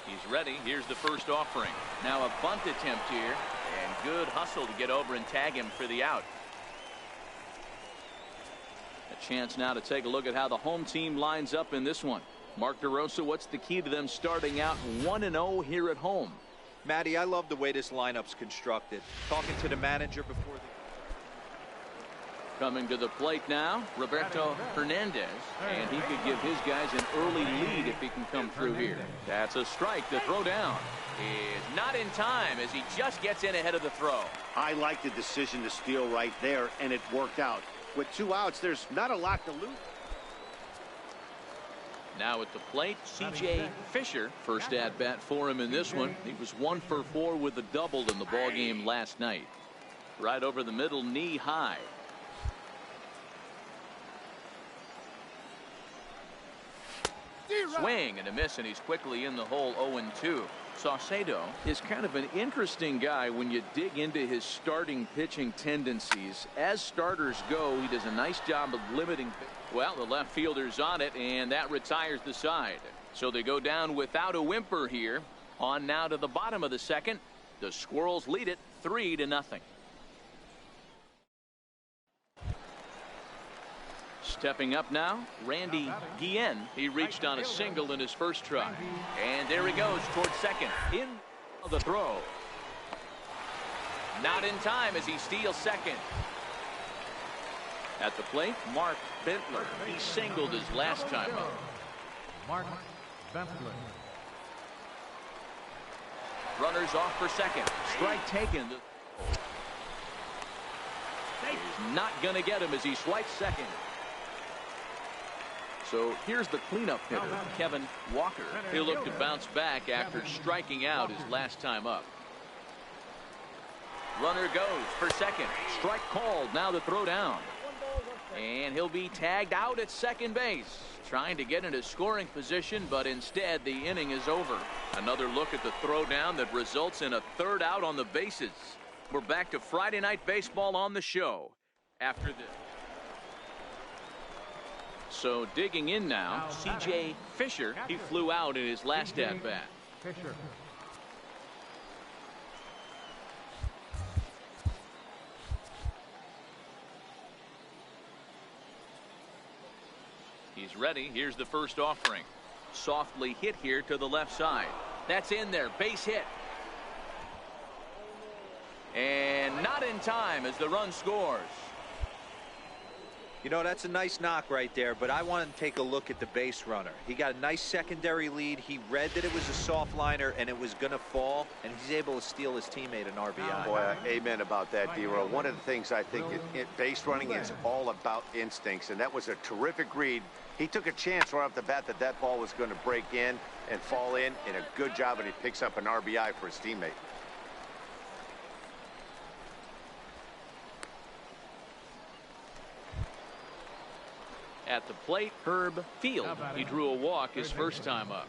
He's ready. Here's the first offering. Now a bunt attempt here, and good hustle to get over and tag him for the out. A chance now to take a look at how the home team lines up in this one. Mark DeRosa, what's the key to them starting out 1-0 here at home? Matty, I love the way this lineup's constructed. Talking to the manager before the... Coming to the plate now, Roberto Hernandez, and he could give his guys an early lead if he can come through here. That's a strike. The throw down is not in time as he just gets in ahead of the throw. I like the decision to steal right there, and it worked out. With 2 outs, there's not a lot to lose. Now at the plate, C.J. Fisher. First at bat for him in this one. He was 1 for 4 with a double in the ball game last night. Right over the middle, knee high. Swing and a miss, and he's quickly in the hole. 0-2. Saucedo is kind of an interesting guy when you dig into his starting pitching tendencies. As starters go, he does a nice job of limiting. Well, the left fielder's on it, and that retires the side. So they go down without a whimper here. On now to the bottom of the 2nd. The Squirrels lead it 3-0. Stepping up now, Randy Guillen. He reached on a single in his first try. And there he goes towards second. In the throw. Not in time as he steals second. At the plate, Mark Bentler. He singled his last time up. Mark Bentler. Runners off for second. Strike taken. He's not going to get him as he swipes second. So here's the cleanup hitter, Kevin Walker. He'll look to bounce back after striking out his last time up. Runner goes for second. Strike called. Now the throw down. And he'll be tagged out at second base. Trying to get into scoring position, but instead the inning is over. Another look at the throw down that results in a third out on the bases. We're back to Friday Night Baseball on the show after this. So digging in now, C.J. Fisher. He flew out in his last at bat. Fisher. He's ready. Here's the first offering. Softly hit here to the left side. That's in there. Base hit. And not in time as the run scores. You know, that's a nice knock right there, but I want to take a look at the base runner. He got a nice secondary lead. He read that it was a soft liner and it was going to fall, and he's able to steal his teammate an RBI. Boy, amen about that, D-Row. One of the things I think base running is all about instincts, and that was a terrific read. He took a chance right off the bat that that ball was going to break in and fall in, and a good job, and he picks up an RBI for his teammate. At the plate, Herb Field. He drew a walk his first time up.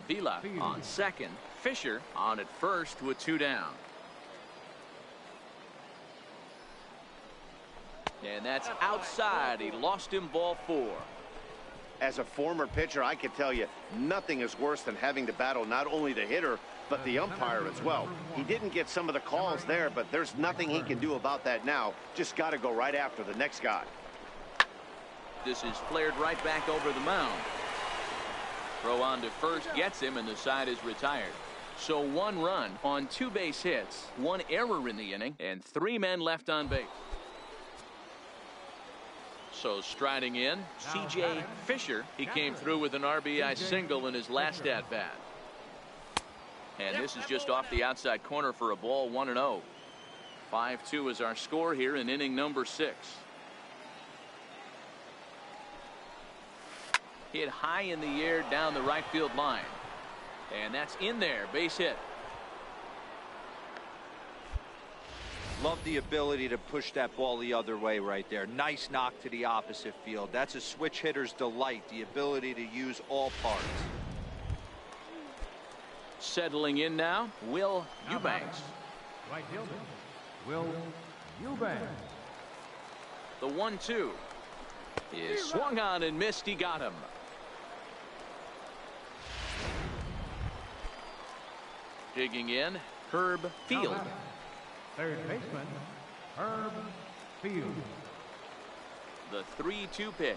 Vila on second. Fisher on at first with 2 down. And that's outside. He lost him, ball 4. As a former pitcher, I can tell you nothing is worse than having to battle not only the hitter, but the umpire as well. He didn't get some of the calls there, but there's nothing he can do about that now. Just got to go right after the next guy. This is flared right back over the mound. Throw on to first gets him, and the side is retired. So 1 run on 2 base hits, 1 error in the inning, and 3 men left on base. So striding in, C.J. Fisher. He came through with an RBI single in his last at-bat. And this is just off the outside corner for a ball, 1-0. 5-2 is our score here in inning number 6. Hit high in the air down the right field line. And that's in there, base hit. Love the ability to push that ball the other way right there. Nice knock to the opposite field. That's a switch hitter's delight, the ability to use all parts. Settling in now, Will Eubanks. Right fielder, Will Eubanks. The 1-2 is swung on and missed. He got him. Digging in, Herb Field. Third baseman, Herb Field. The 3-2 pitch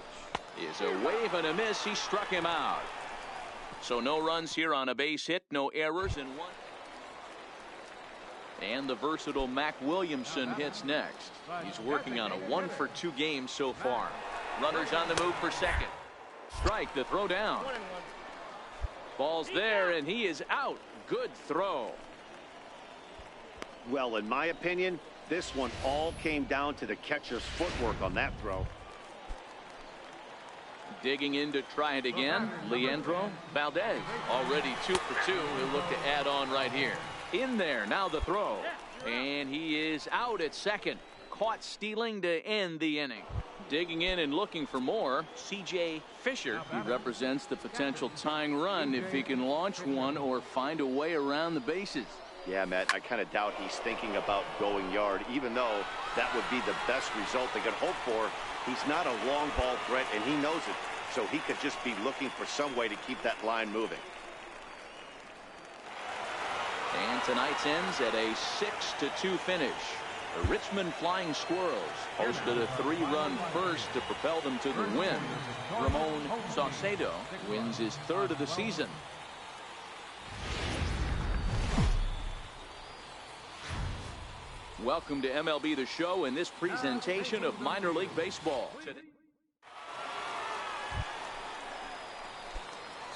is a wave and a miss. He struck him out. So no runs here on a base hit, no errors, and 1. And the versatile Mac Williamson hits next. He's working on a 1-for-2 game so far. Runners on the move for second. Strike, the throw down. Ball's there, and he is out. Good throw. Well, in my opinion, this one all came down to the catcher's footwork on that throw. Digging in to try it again, Leandro Valdez. Already 2 for 2. He'll look to add on right here. In there, now the throw. And he is out at second. Caught stealing to end the inning. Digging in and looking for more, C.J. Fisher. He represents the potential tying run if he can launch one or find a way around the bases. Yeah, Matt, I kind of doubt he's thinking about going yard, even though that would be the best result they could hope for. He's not a long ball threat, and he knows it, so he could just be looking for some way to keep that line moving. And tonight's ends at a 6-2 finish. The Richmond Flying Squirrels hosted a 3-run first to propel them to the win. Ramon Saucedo wins his 3rd of the season. Welcome to MLB The Show and this presentation of minor league baseball.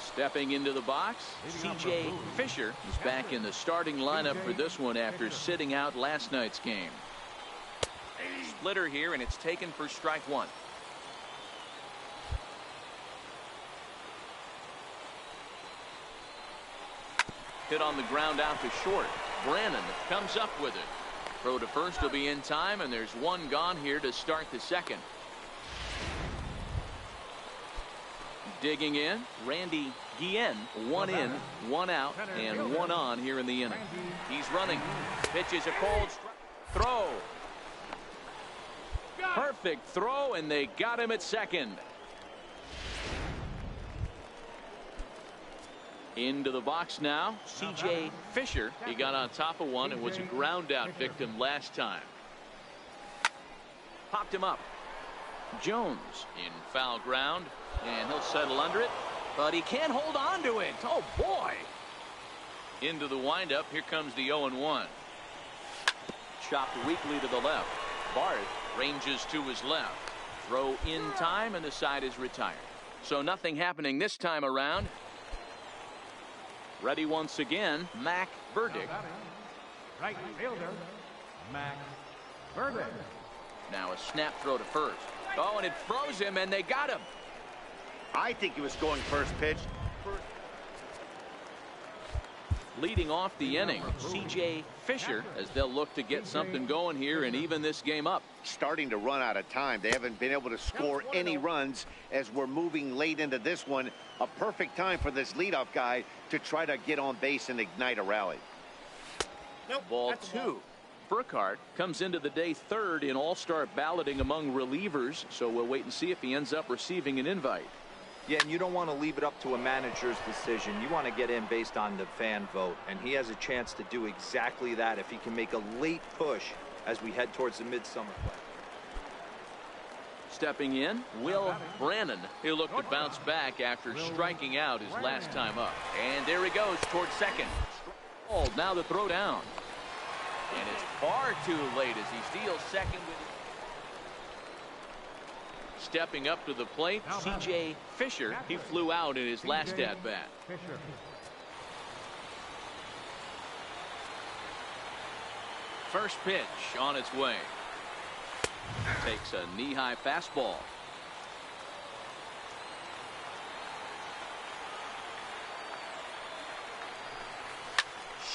Stepping into the box, C.J. Fisher is back in the starting lineup for this one after sitting out last night's game. Splitter here, and it's taken for strike 1. Hit on the ground out to short. Brannon comes up with it. Throw to first will be in time, and there's 1 gone here to start the second. Digging in, Randy Guillen. 1 in, 1 out, and 1 on here in the inning. He's running. Pitches a cold throw. Perfect throw, and they got him at second. Into the box now, C.J. Fisher. He got on top of one and was a ground out victim last time. Popped him up. Jones in foul ground, and he'll settle under it, but he can't hold on to it. Oh boy. Into the windup. Here comes the 0-1. Chopped weakly to the left. Barth ranges to his left. Throw in time, and the side is retired. So nothing happening this time around. Ready once again, Mac Burdick. Right fielder, Mac Burdick. Now a snap throw to first. Oh, and it froze him, and they got him. I think he was going first pitch. Leading off the inning, C.J. Fisher, as they'll look to get something going here and even this game up. Starting to run out of time. They haven't been able to score any runs as we're moving late into this one. A perfect time for this leadoff guy to try to get on base and ignite a rally. Ball two. Burkhardt comes into the day third in all-star balloting among relievers, so we'll wait and see if he ends up receiving an invite. Yeah, and you don't want to leave it up to a manager's decision. You want to get in based on the fan vote, and he has a chance to do exactly that if he can make a late push as we head towards the midsummer play. Stepping in, Will Brannon. He'll look to bounce back after striking out his last time up. And there he goes towards second. Now the throw down. And it's far too late as he steals second with it. Stepping up to the plate, C.J. Fisher. He flew out in his last at-bat. First pitch on its way. Takes a knee-high fastball.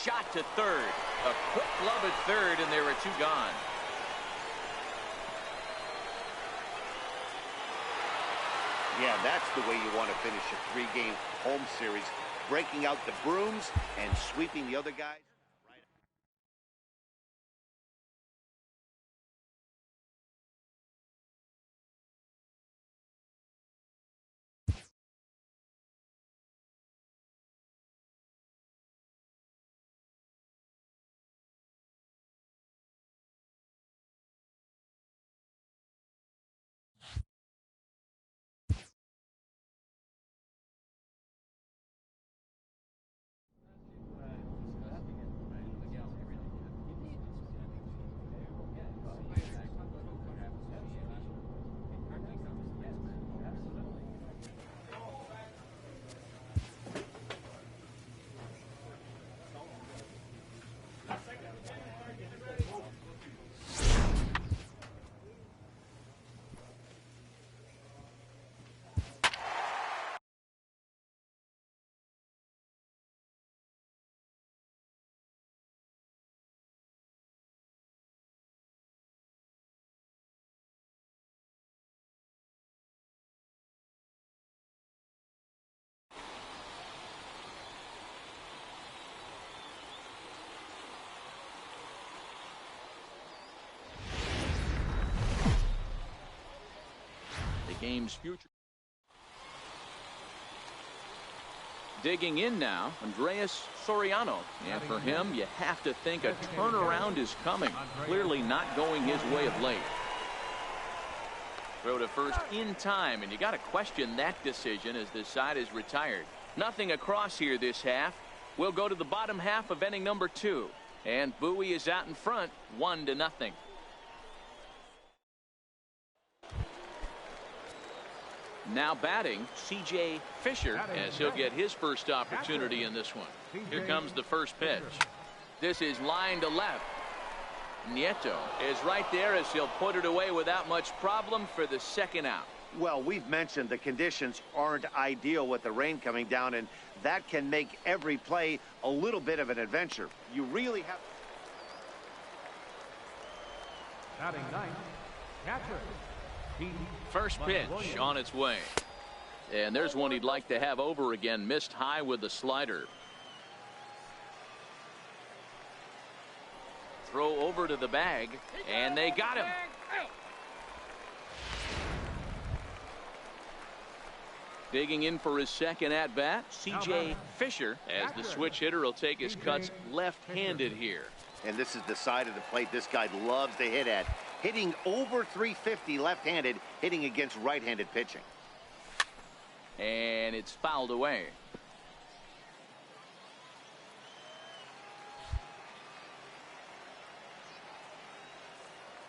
Shot to third. A quick glove at third, and there are two gone. Yeah, that's the way you want to finish a three-game home series. Breaking out the brooms and sweeping the other guys. Game's future. Digging in now, Andreas Soriano. And for him, you have to think a turnaround is coming. Clearly not going his way of late. Throw to first in time, and you got to question that decision as this side is retired. Nothing across here this half. We'll go to the bottom half of inning number 2. And Bowie is out in front, 1-0. Now batting, C.J. Fisher, as he'll get his first opportunity in this one. Here comes the first pitch. This is line to left. Nieto is right there as he'll put it away without much problem for the second out. Well, we've mentioned the conditions aren't ideal with the rain coming down, and that can make every play a little bit of an adventure. You really have... Batting ninth, catcher. First pitch on its way. And there's one he'd like to have over again. Missed high with the slider. Throw over to the bag, and they got him. Digging in for his second at-bat, C.J. Fisher, as the switch hitter will take his cuts left-handed here. And this is the side of the plate this guy loves to hit at. Hitting over 350 left-handed, hitting against right-handed pitching. And it's fouled away.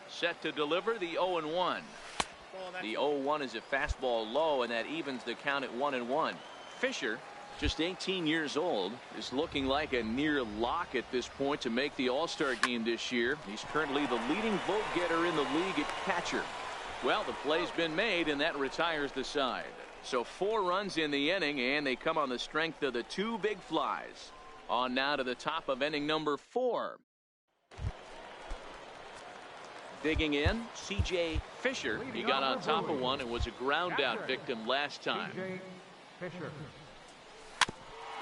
Set to deliver the 0-1. The 0-1 is a fastball low, and that evens the count at 1-1. Fisher, just 18 years old, is looking like a near lock at this point to make the All-Star game this year. He's currently the leading vote getter in the league at catcher. Well, the play's been made, and that retires the side. So 4 runs in the inning, and they come on the strength of the 2 big flies. On now to the top of inning number 4. Digging in, C.J. Fisher. He got on top of one and was a ground out victim last time. C.J. Fisher.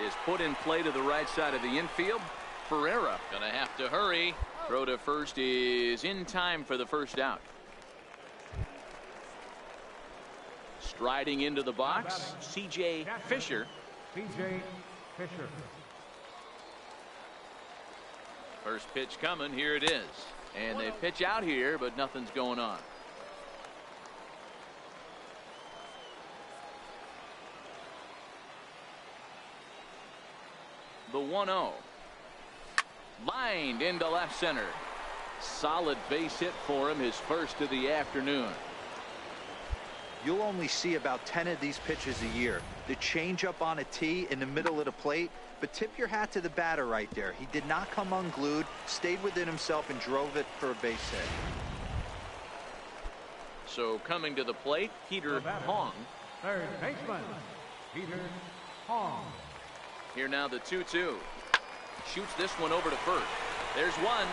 Is put in play to the right side of the infield. Ferreira gonna have to hurry. Throw to first is in time for the first out. Striding into the box, C.J. Fisher. C.J. Fisher. First pitch coming. Here it is. And they pitch out here, but nothing's going on. The 1-0. Lined into left center. Solid base hit for him, his first of the afternoon. You'll only see about 10 of these pitches a year. The changeup on a tee in the middle of the plate. But tip your hat to the batter right there. He did not come unglued, stayed within himself, and drove it for a base hit. So coming to the plate, Peter Hong. Third baseman, Peter Hong. Here now the 2-2. Shoots this one over to first. There's one.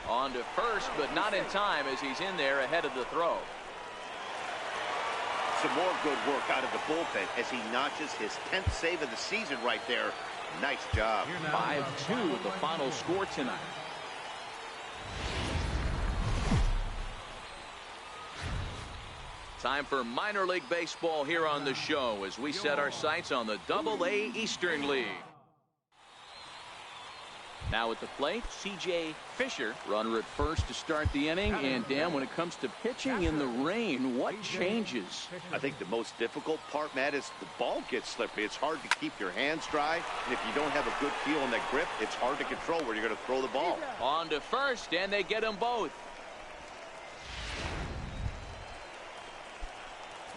On to first, but not in time as he's in there ahead of the throw. Some more good work out of the bullpen as he notches his 10th save of the season right there. Nice job. 5-2 the final score tonight. Time for minor league baseball here on the show as we set our sights on the Double-A Eastern League. Now at the plate, C.J. Fisher. Runner at first to start the inning. And Dan, when it comes to pitching in the rain, what changes? I think the most difficult part, Matt, is the ball gets slippery. It's hard to keep your hands dry. And if you don't have a good feel on that grip, it's hard to control where you're going to throw the ball. On to first, and they get them both.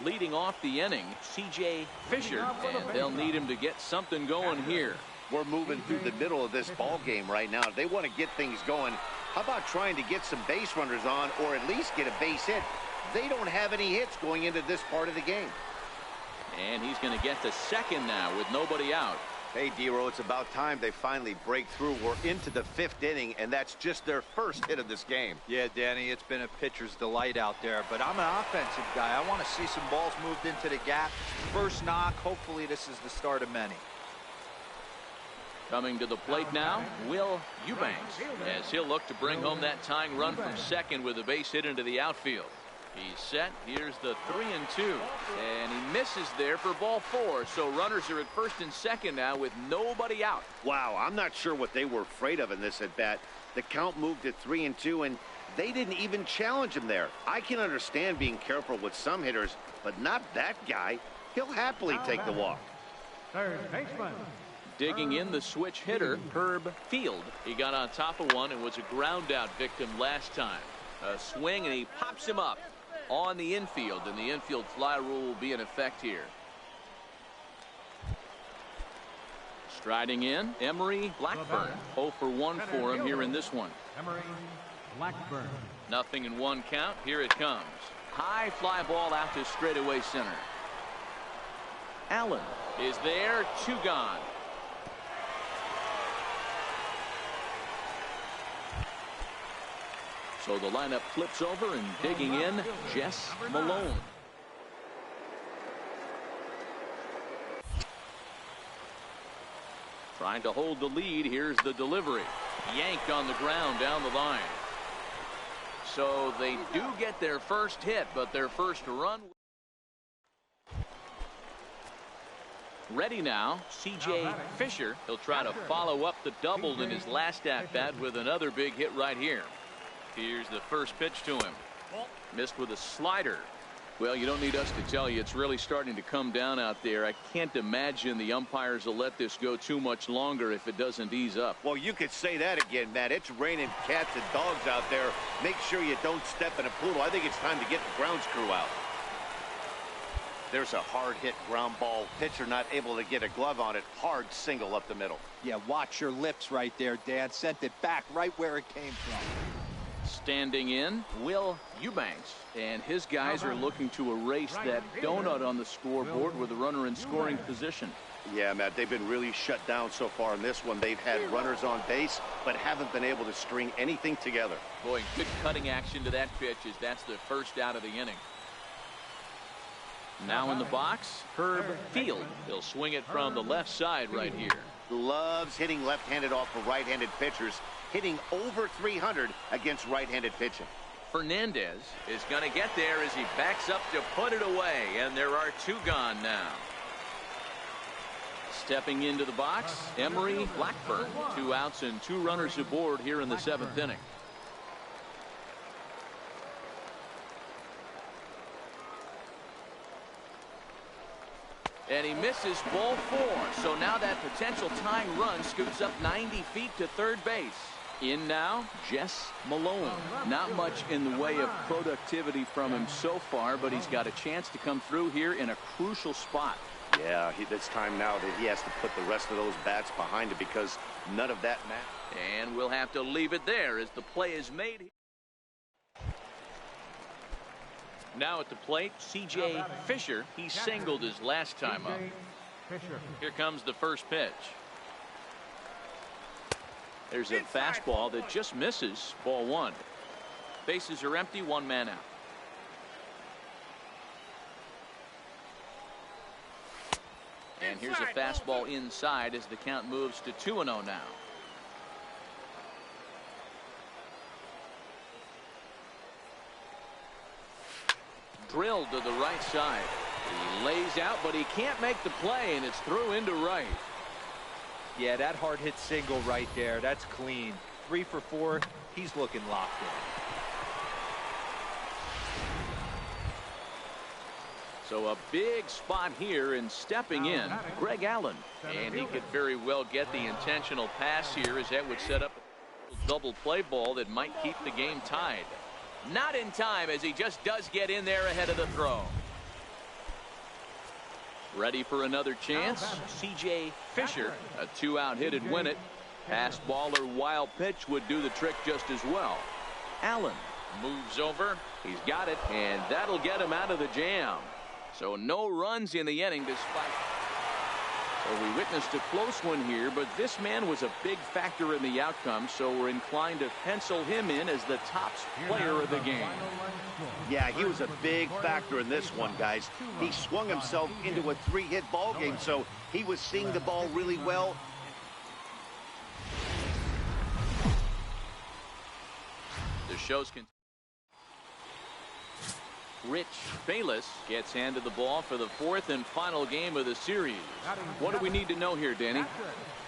Leading off the inning, C.J. Fisher. And they'll need him to get something going here. We're moving through the middle of this ball game right now. If they want to get things going, how about trying to get some base runners on or at least get a base hit? They don't have any hits going into this part of the game. And he's going to get to second now with nobody out. Hey, D-Row, it's about time they finally break through. We're into the 5th inning, and that's just their first hit of this game. Yeah, Danny, it's been a pitcher's delight out there, but I'm an offensive guy. I want to see some balls moved into the gap. First knock, hopefully this is the start of many. Coming to the plate now, Will Eubanks, as he'll look to bring home that tying run from second with a base hit into the outfield. He's set. Here's the 3-2, and he misses there for ball 4. So runners are at first and second now with nobody out. Wow, I'm not sure what they were afraid of in this at bat. The count moved to 3-2, and they didn't even challenge him there. I can understand being careful with some hitters, but not that guy. He'll happily take the walk. Third baseman. Digging in the switch hitter, Herb Field. He got on top of one and was a ground out victim last time. A swing, and he pops him up on the infield, and the infield fly rule will be in effect here. Striding in, Emery Blackburn. 0 for 1 for him here in this one. Emery Blackburn. Nothing in one count. Here it comes. High fly ball out to straightaway center. Allen is there. 2 gone. So the lineup flips over, and digging in, Jess Malone. Trying to hold the lead. Here's the delivery. Yanked on the ground down the line. So they do get their first hit, but their first run. Ready now, C.J. Fisher. He'll try to follow up the double in his last at-bat with another big hit right here. Here's the first pitch to him. Missed with a slider. Well, you don't need us to tell you, it's really starting to come down out there. I can't imagine the umpires will let this go too much longer if it doesn't ease up. Well, you could say that again, Matt. It's raining cats and dogs out there. Make sure you don't step in a poodle. I think it's time to get the grounds crew out. There's a hard hit ground ball. Pitcher not able to get a glove on it. Hard single up the middle. Yeah, watch your lips right there, Dan. Sent it back right where it came from. Standing in, Will Eubanks, and his guys are looking to erase that donut on the scoreboard with a runner in scoring position. Yeah, Matt, they've been really shut down so far in this one. They've had runners on base, but haven't been able to string anything together. Boy, good cutting action to that pitch as that's the first out of the inning. Now in the box, Herb Field. He'll swing it from the left side right here. Loves hitting left-handed off of right-handed pitchers, hitting over 300 against right-handed pitching. Fernandez is going to get there as he backs up to put it away, and there are two gone now. Stepping into the box, Emery Blackburn. 2 outs and 2 runners aboard here in the 7th inning. And he misses ball 4. So now that potential tying run scoots up 90 feet to third base. In now, Jess Malone. Not much in the way of productivity from him so far, but he's got a chance to come through here in a crucial spot. Yeah, it's time now that he has to put the rest of those bats behind it because none of that matters. And we'll have to leave it there as the play is made. Now at the plate, C.J. Fisher. He singled his last time up. Here comes the first pitch. There's a fastball that just misses. Ball 1. Bases are empty. 1 man out. And here's a fastball inside as the count moves to 2-0 now. Drilled to the right side. He lays out, but he can't make the play, and it's through into right. Yeah, that hard hit single right there. That's clean. 3 for 4. He's looking locked in. So a big spot here, and stepping in, Greg Allen. And he could very well get the intentional pass here as that would set up a double play ball that might keep the game tied. Not in time as he just does get in there ahead of the throw. Ready for another chance. C.J. Fisher, a 2-out hit and win it. Pass ball or wild pitch would do the trick just as well. Allen moves over. He's got it, and that'll get him out of the jam. So no runs in the inning despite. Well, we witnessed a close one here, but this man was a big factor in the outcome, so we're inclined to pencil him in as the top player of the game. Yeah, he was a big factor in this one, guys. He swung himself into a 3-hit ball game, so he was seeing the ball really well. The show's continuing. Rich Bayless gets handed the ball for the 4th and final game of the series. What do we need to know here, Danny?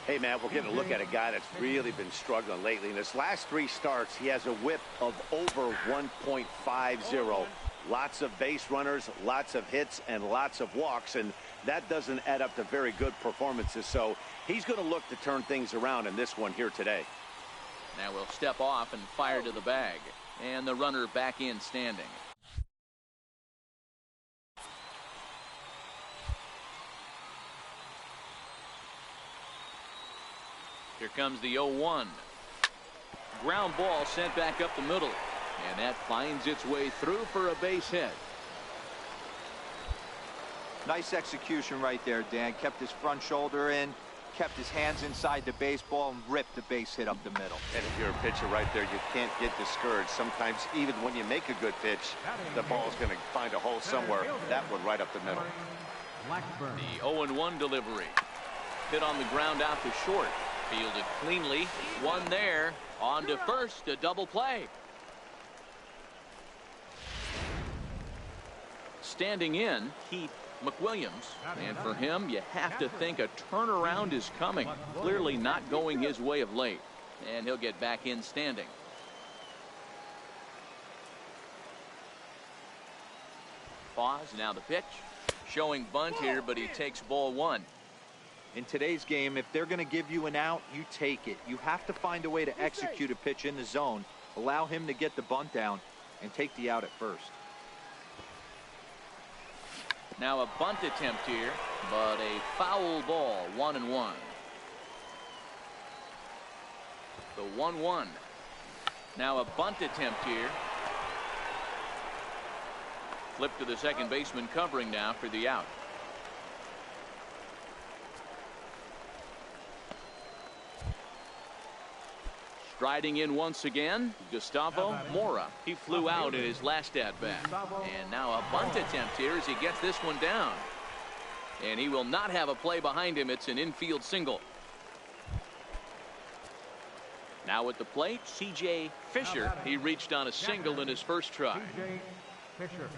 Hey, man, we're getting a look at a guy that's really been struggling lately. In his last 3 starts, he has a whip of over 1.50. Lots of base runners, lots of hits, and lots of walks, and that doesn't add up to very good performances. So he's going to look to turn things around in this one here today. Now we'll step off and fire to the bag. And the runner back in standing. Here comes the 0-1. Ground ball sent back up the middle. And that finds its way through for a base hit. Nice execution right there, Dan. Kept his front shoulder in, kept his hands inside the baseball, and ripped the base hit up the middle. And if you're a pitcher right there, you can't get discouraged. Sometimes even when you make a good pitch, the ball's going to find a hole somewhere. That one right up the middle. The 0-1 delivery. Hit on the ground out to short. Fielded cleanly. One there. On to first. A double play. Standing in, Keith McWilliams. And for him, you have to think a turnaround is coming. Clearly not going his way of late. And he'll get back in standing. Pause. Now the pitch. Showing bunt here, but he takes ball 1. In today's game, if they're going to give you an out, you take it. You have to find a way to execute a pitch in the zone, allow him to get the bunt down, and take the out at first. Now a bunt attempt here, but a foul ball. 1-1. The 1-1. Now a bunt attempt here. Flip to the second baseman covering now for the out. Striding in once again, Gustavo Mora. He flew out in his last at-bat. And now a bunt attempt here as he gets this one down. And he will not have a play behind him. It's an infield single. Now at the plate, C.J. Fisher. He reached on a single in his first try. C.J. Fisher.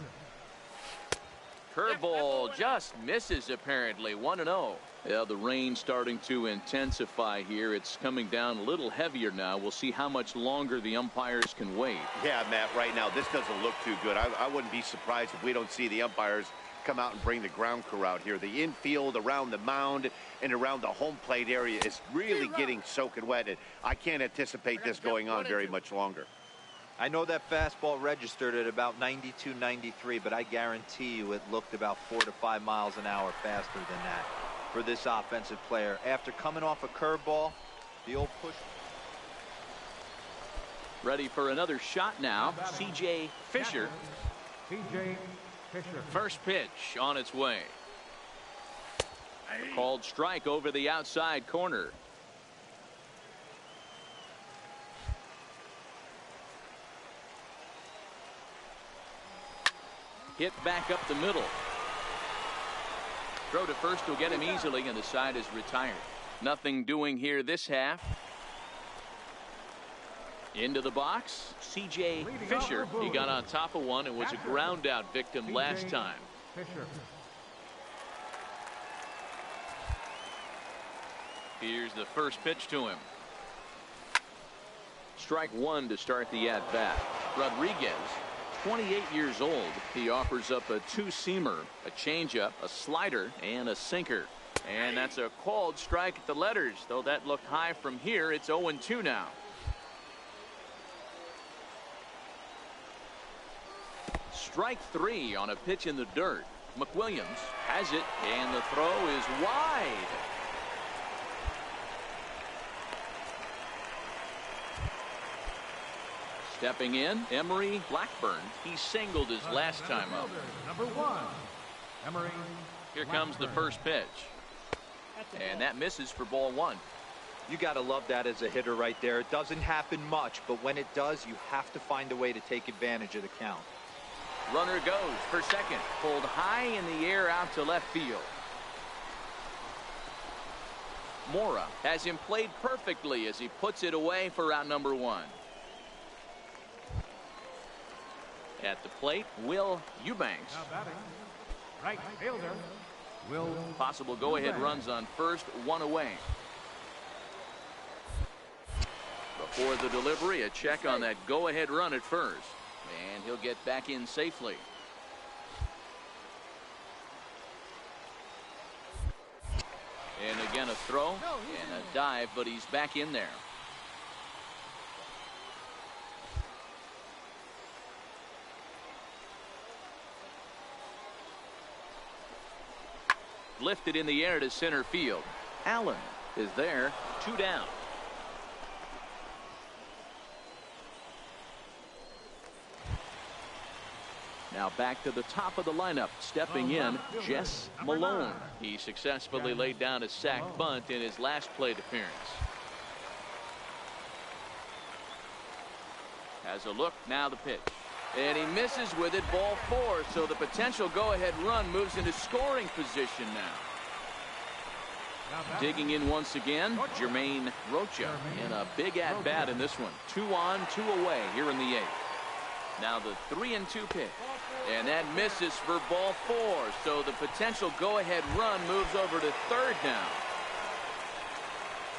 Curveball just misses apparently. 1-0. Yeah, the rain starting to intensify here. It's coming down a little heavier now. We'll see how much longer the umpires can wait. Yeah, Matt, right now this doesn't look too good. I wouldn't be surprised if we don't see the umpires come out and bring the ground crew out here. The infield around the mound and around the home plate area is really getting soaking wet, and I can't anticipate this going on very much longer. I know that fastball registered at about 92, 93, but I guarantee you it looked about 4 to 5 miles an hour faster than that for this offensive player. After coming off a curveball, the old push. Ready for another shot now. C.J. Fisher. C.J. Fisher. First pitch on its way. Called strike over the outside corner. Hit back up the middle. Throw to first will get him easily, and the side is retired. Nothing doing here this half. Into the box, C.J. Fisher. He got on top of one and was a ground out victim last time. Fisher. Here's the first pitch to him. Strike one to start the at bat. Rodriguez, 28 years old. He offers up a two-seamer, a changeup, a slider, and a sinker. And that's a called strike at the letters. Though that looked high from here, it's 0-2 now. Strike three on a pitch in the dirt. McWilliams has it, and the throw is wide. Stepping in, Emery Blackburn. He singled his last time up. Number 1, Emery. Here comes the first pitch. And that misses for ball one. You got to love that as a hitter right there. It doesn't happen much, but when it does, you have to find a way to take advantage of the count. Runner goes for second. Pulled high in the air out to left field. Mora has him played perfectly as he puts it away for out number one. At the plate, Will Eubanks. Now batting, right fielder, Will. Possible go-ahead runs on first, one away. Before the delivery, a check on that go-ahead run at first. And he'll get back in safely. And again a throw and a dive, but he's back in there. Lifted in the air to center field. Allen is there, 2 down. Now back to the top of the lineup. Stepping in, Jess Malone. He successfully laid down a sac bunt in his last plate appearance. Has a look, now the pitch. And he misses with it, ball 4. So the potential go-ahead run moves into scoring position now. Digging in once again, Jermaine Rocha in a big at-bat in this one. 2 on, 2 away here in the 8th. Now the 3-2 pitch. And that misses for ball 4. So the potential go-ahead run moves over to third now.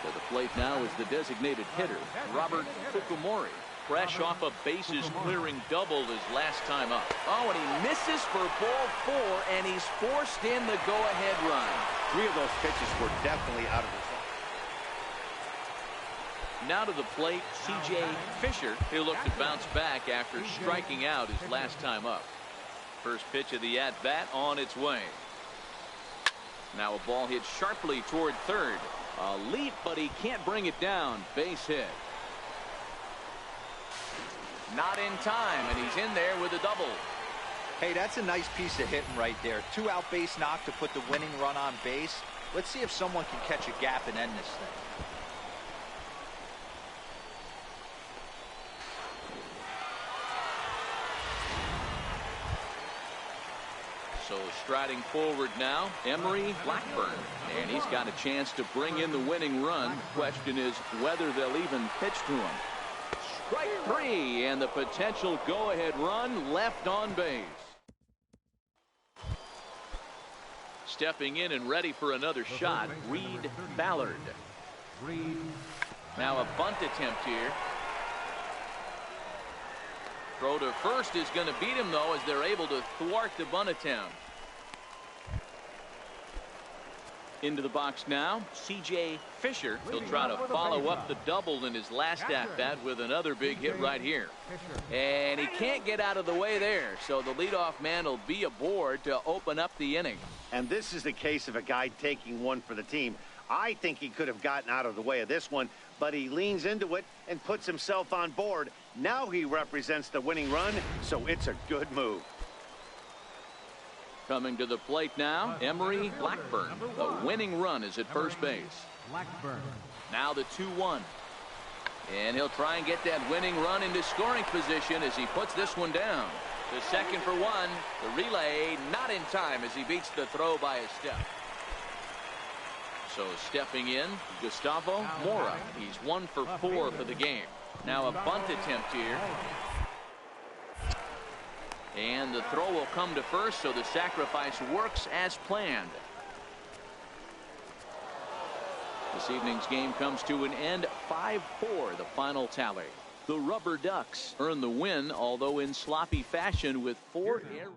To the plate now is the designated hitter, Robert Fukumori. Fresh off a bases-clearing double his last time up. Oh, and he misses for ball 4, and he's forced in the go-ahead run. 3 of those pitches were definitely out of his zone. Now to the plate, C.J. Fisher. He'll look to bounce back after striking out his last time up. First pitch of the at-bat on its way. Now a ball hit sharply toward third. A leap, but he can't bring it down. Base hit. Not in time, and he's in there with a double. Hey, that's a nice piece of hitting right there. 2-out base knock to put the winning run on base. Let's see if someone can catch a gap and end this thing. So striding forward now, Emory Blackburn. And he's got a chance to bring in the winning run. Question is whether they'll even pitch to him. Strike three, and the potential go-ahead run left on base. Stepping in and ready for another shot, Reed Ballard. Now a bunt attempt here. Throw to first is going to beat him, though, as they're able to thwart the bunt attempt. Into the box now, C.J. Fisher. He'll try to follow up the double in his last at-bat with another big hit right here. And he can't get out of the way there, so the leadoff man will be aboard to open up the inning. And this is the case of a guy taking one for the team. I think he could have gotten out of the way of this one, but he leans into it and puts himself on board. Now he represents the winning run, so it's a good move. Coming to the plate now, Emory Blackburn. The winning run is at first base. Now the 2-1. And he'll try and get that winning run into scoring position as he puts this one down. The second for one. The relay not in time as he beats the throw by a step. So stepping in, Gustavo Mora. He's 1 for 4 for the game. Now a bunt attempt here. And the throw will come to first, so the sacrifice works as planned. This evening's game comes to an end, 5-4, the final tally. The Rubber Ducks earn the win, although in sloppy fashion with 4 errors.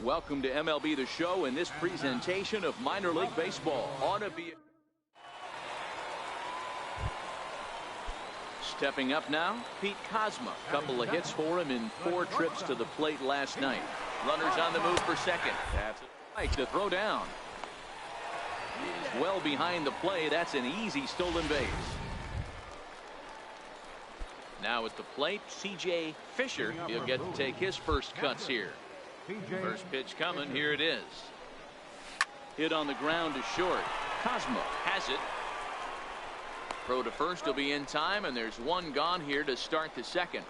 Welcome to MLB The Show and this presentation of minor league baseball. Ought to be. Stepping up now, Pete Kozma. Couple of hits for him in 4 trips to the plate last night. Runners on the move for second. That's right to throw down. He's well behind the play. That's an easy stolen base. Now at the plate, C.J. Fisher. He'll get to take his first cuts here. First pitch coming. Here it is. Hit on the ground to short. Kozma has it. Throw to first will be in time, and there's one gone here to start the second.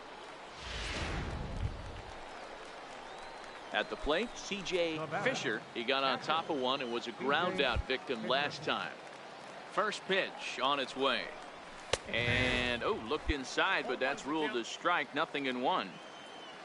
At the plate, C.J. Fisher. He got on top of one and was a ground out victim last time. First pitch on its way. And looked inside, but that's ruled a strike. 0-1.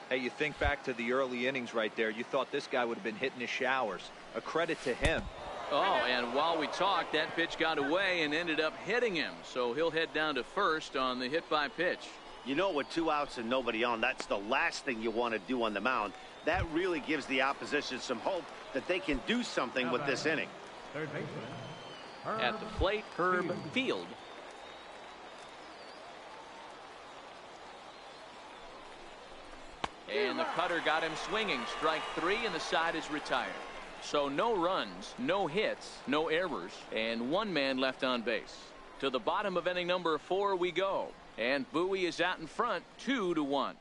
Hey, you think back to the early innings right there. You thought this guy would have been hitting his showers. A credit to him. Oh, and while we talked, that pitch got away and ended up hitting him. So he'll head down to first on the hit by pitch. You know, with 2 outs and nobody on, that's the last thing you want to do on the mound. That really gives the opposition some hope that they can do something with this inning. Third baseman. At the plate, Herb Field. And the cutter got him swinging. Strike 3, and the side is retired. So no runs, no hits, no errors, and 1 man left on base. To the bottom of inning number 4 we go. And Bowie is out in front, 2-1.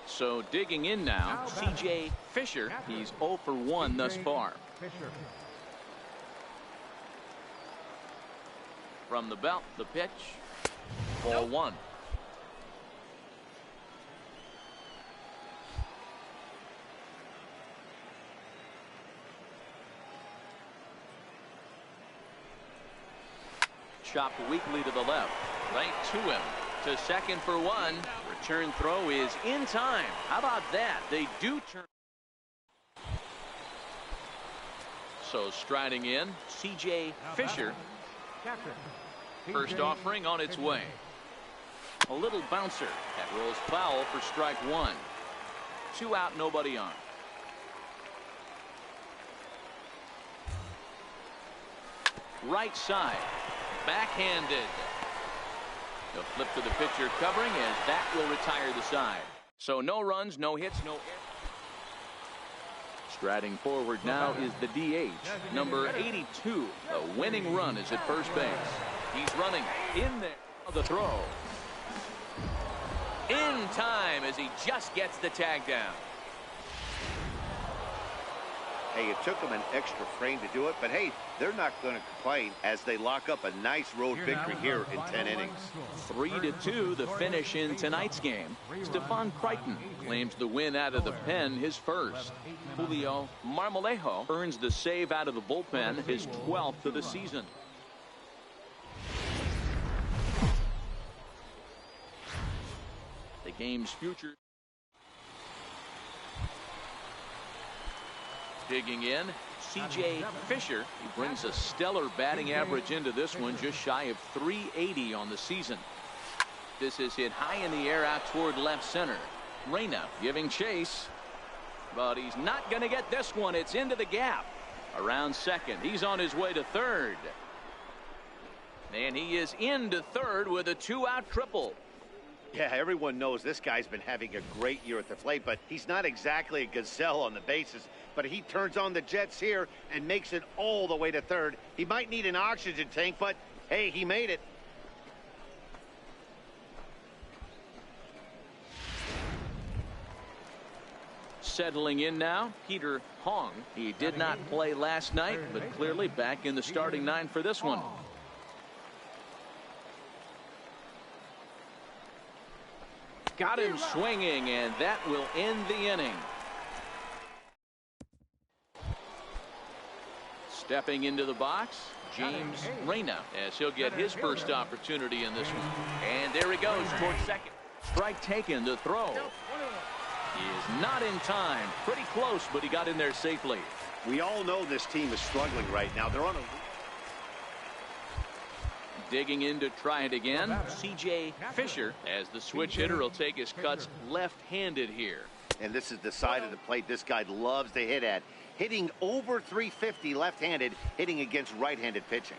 So digging in now, C.J. Fisher. He's 0 for 1 thus far. From the belt, the pitch. Ball 1. Chopped weakly to the left. Right to him. To second for one. Return throw is in time. How about that? They do turn. So striding in, C.J. Fisher. First offering on its way. A little bouncer. That rolls foul for strike one. 2 out, nobody on. Right side. Backhanded. The flip to the pitcher covering as that will retire the side. So no runs, no hits, no errors. Striding forward now is the DH, number 82. The winning run is at first base. He's running in there. The throw. In time as he just gets the tag down. Hey, it took them an extra frame to do it, but hey, they're not going to complain as they lock up a nice road victory here in 10 innings. 3-2 the finish in tonight's game. Stephon Crichton claims the win out of the pen, his first. Julio Marmolejo earns the save out of the bullpen, his 12th of the season. The game's future. Digging in, C.J. Fisher. He brings a stellar batting average into this one, just shy of 380 on the season. This is hit high in the air out toward left center. Reyna giving chase, but he's not going to get this one. It's into the gap. Around second. He's on his way to third. And he is into third with a 2-out triple. Yeah, everyone knows this guy's been having a great year at the plate, but he's not exactly a gazelle on the bases. But he turns on the jets here and makes it all the way to third. He might need an oxygen tank, but hey, he made it. Settling in now, Peter Hong. He did not play last night, but clearly back in the starting 9 for this one. Got him swinging, and that will end the inning. Stepping into the box, James Reyna, as he'll get his first opportunity in this one. And there he goes towards second. Strike taken, the throw. He is not in time. Pretty close, but he got in there safely. We all know this team is struggling right now. They're on a... Digging in to try it again, C.J. Fisher, as the switch hitter will take his cuts left-handed here. And this is the side of the plate this guy loves to hit at. Hitting over 350 left-handed, hitting against right-handed pitching.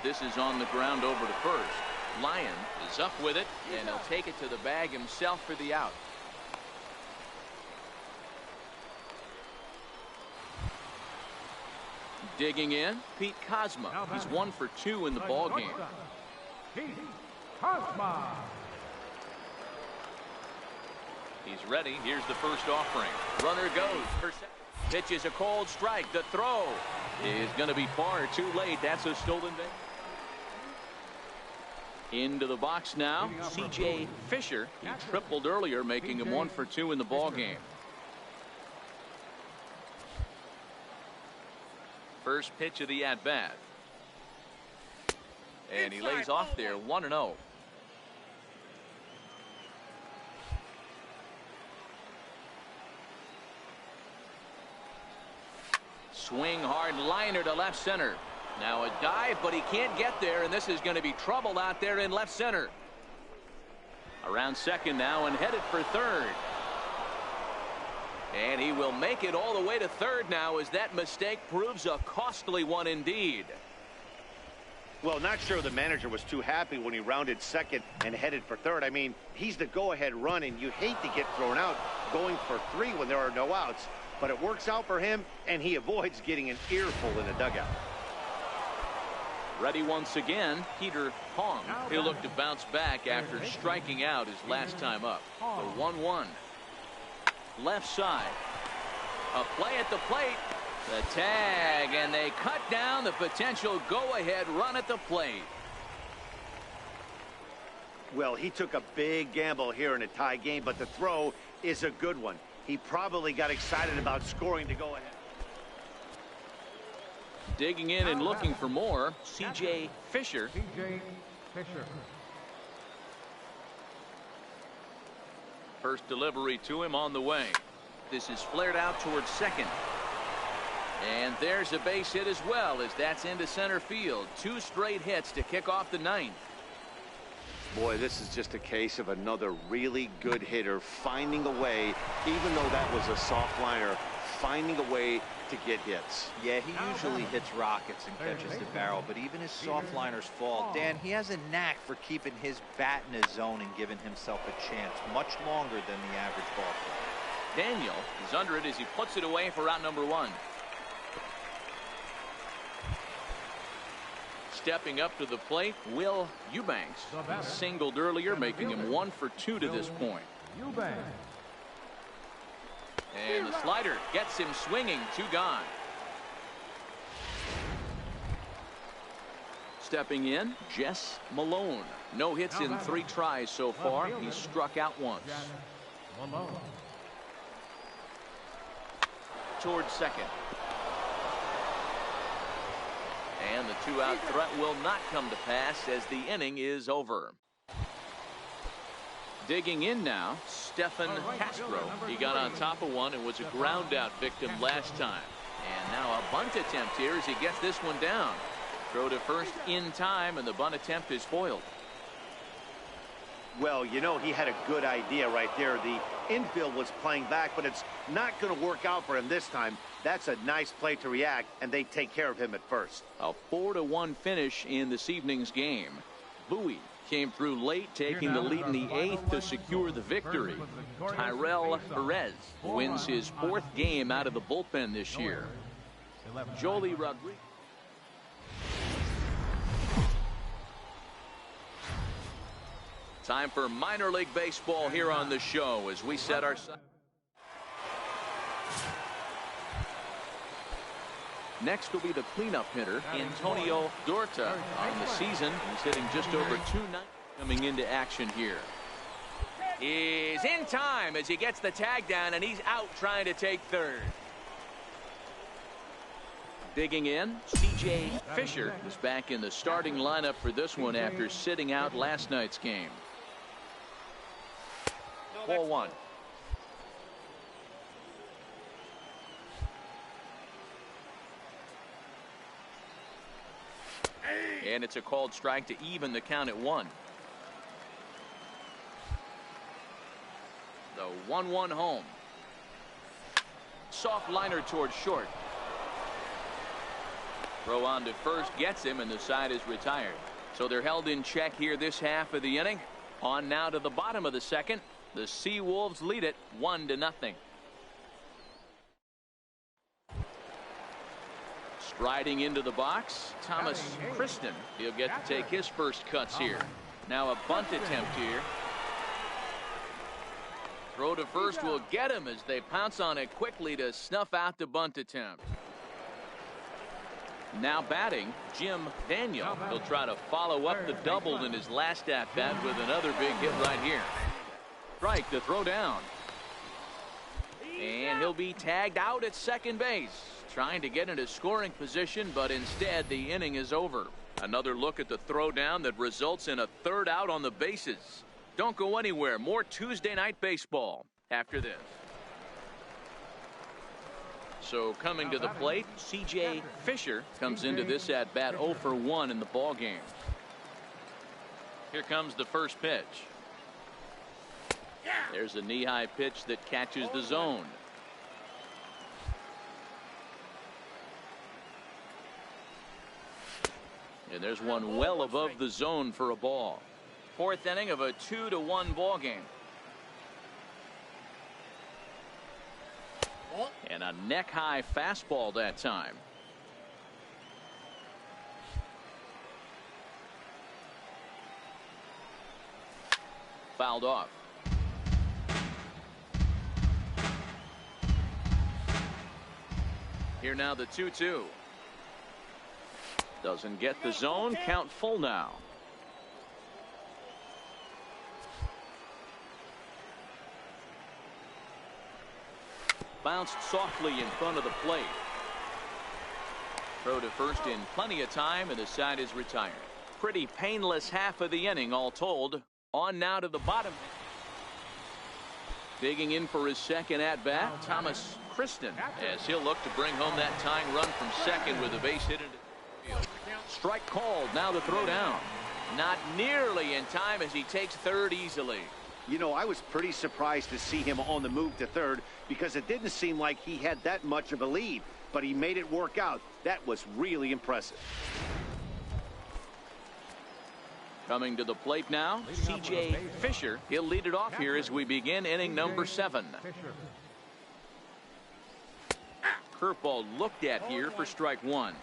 This is on the ground over to first. Lyon is up with it, and he'll take it to the bag himself for the out. Digging in, Pete Kozma. He's 1 for 2 in the ball game. Pete Kozma. He's ready. Here's the first offering. Runner goes. Pitch is a cold strike. The throw is going to be far too late. That's a stolen base. Into the box now, C.J. Fisher. He tripled earlier, making him 1 for 2 in the ball game. First pitch of the at-bat. And he lays off there, 1-0. Swing hard liner to left center. Now a dive, but he can't get there, and this is going to be trouble out there in left center. Around second now and headed for third. And he will make it all the way to third now as that mistake proves a costly one indeed. Well, not sure the manager was too happy when he rounded second and headed for third. I mean, he's the go-ahead run, and you hate to get thrown out going for 3 when there are no outs. But it works out for him, and he avoids getting an earful in the dugout. Ready once again, Peter Hong. He'll look to bounce back after striking out his last time up. The 1-1. Left side. A play at the plate. The tag, and they cut down the potential go-ahead run at the plate. Well, he took a big gamble here in a tie game, but the throw is a good one. He probably got excited about scoring to go ahead. Digging in and looking for more, C.J. Fisher. C.J. Fisher. First delivery to him on the way. This is flared out towards second. And there's a base hit as well, as that's into center field. 2 straight hits to kick off the 9th. Boy, this is just a case of another really good hitter finding a way, even though that was a soft liner, finding a way to get hits. Yeah, he usually hits rockets and catches the barrel, but even his soft liners fall. Dan, he has a knack for keeping his bat in his zone and giving himself a chance much longer than the average ball player. Daniel is under it as he puts it away for out number 1. Stepping up to the plate, Will Eubanks. He singled earlier, making him 1 for 2 to this point. Eubanks. And the slider gets him swinging. 2 gone. Stepping in, Jess Malone. No hits in 3 tries so far. He's struck out once. Malone. Towards second. And the 2-out threat will not come to pass as the inning is over. Digging in now, Stephen Castro. He got on top of one and was a ground out victim last time. And now a bunt attempt here as he gets this one down. Throw to first in time, and the bunt attempt is foiled. Well, you know, he had a good idea right there. The infield was playing back, but it's not going to work out for him this time. That's a nice play to react, and they take care of him at first. A 4-1 finish in this evening's game. Bowie came through late, taking the lead in the 8th to secure the victory. Tyrell Perez wins his 4th game out of the bullpen this year. Joely Rodriguez. Time for minor league baseball here on the show as we set our sights. Next will be the cleanup hitter, Antonio Dorta. On the season, he's hitting just over 290 coming into action here. Is in time as he gets the tag down, and he's out trying to take third. Digging in, C.J. Fisher is back in the starting lineup for this one after sitting out last night's game. Ball 1. And it's a called strike to even the count at 1. The 1-1 home. Soft liner towards short. Throw on to first gets him, and the side is retired. So they're held in check here this half of the inning. On now to the bottom of the second. The Seawolves lead it 1-0. Striding into the box, Thomas Kristen. He'll get to take his first cuts here. Now a bunt attempt here. Throw to first will get him as they pounce on it quickly to snuff out the bunt attempt. Now batting, Jim Daniel. He'll try to follow up the double in his last at-bat with another big hit right here. Strike to throw down. And he'll be tagged out at second base. Trying to get into scoring position, but instead the inning is over. Another look at the throwdown that results in a third out on the bases. Don't go anywhere. More Tuesday night baseball after this. So coming to the plate, C.J. Fisher comes into this at bat 0 for 1 in the ball game. Here comes the first pitch. There's a knee-high pitch that catches the zone. And there's one well above the zone for a ball. 4th inning of a 2-1 ball game. And a neck-high fastball that time. Fouled off. Here now the 2-2. Doesn't get the zone. Count full now. Bounced softly in front of the plate. Throw to first in plenty of time, and the side is retired. Pretty painless half of the inning, all told. On now to the bottom. Digging in for his second at-bat, Thomas Kristen, as he'll look to bring home that tying run from second with a base hit into the field. Strike called. Now the throw down. Not nearly in time as he takes third easily. You know, I was pretty surprised to see him on the move to third because it didn't seem like he had that much of a lead, but he made it work out. That was really impressive. Coming to the plate now, C.J. Fisher. He'll lead it off here as we begin inning number 7. Curveball looked at here for strike 1.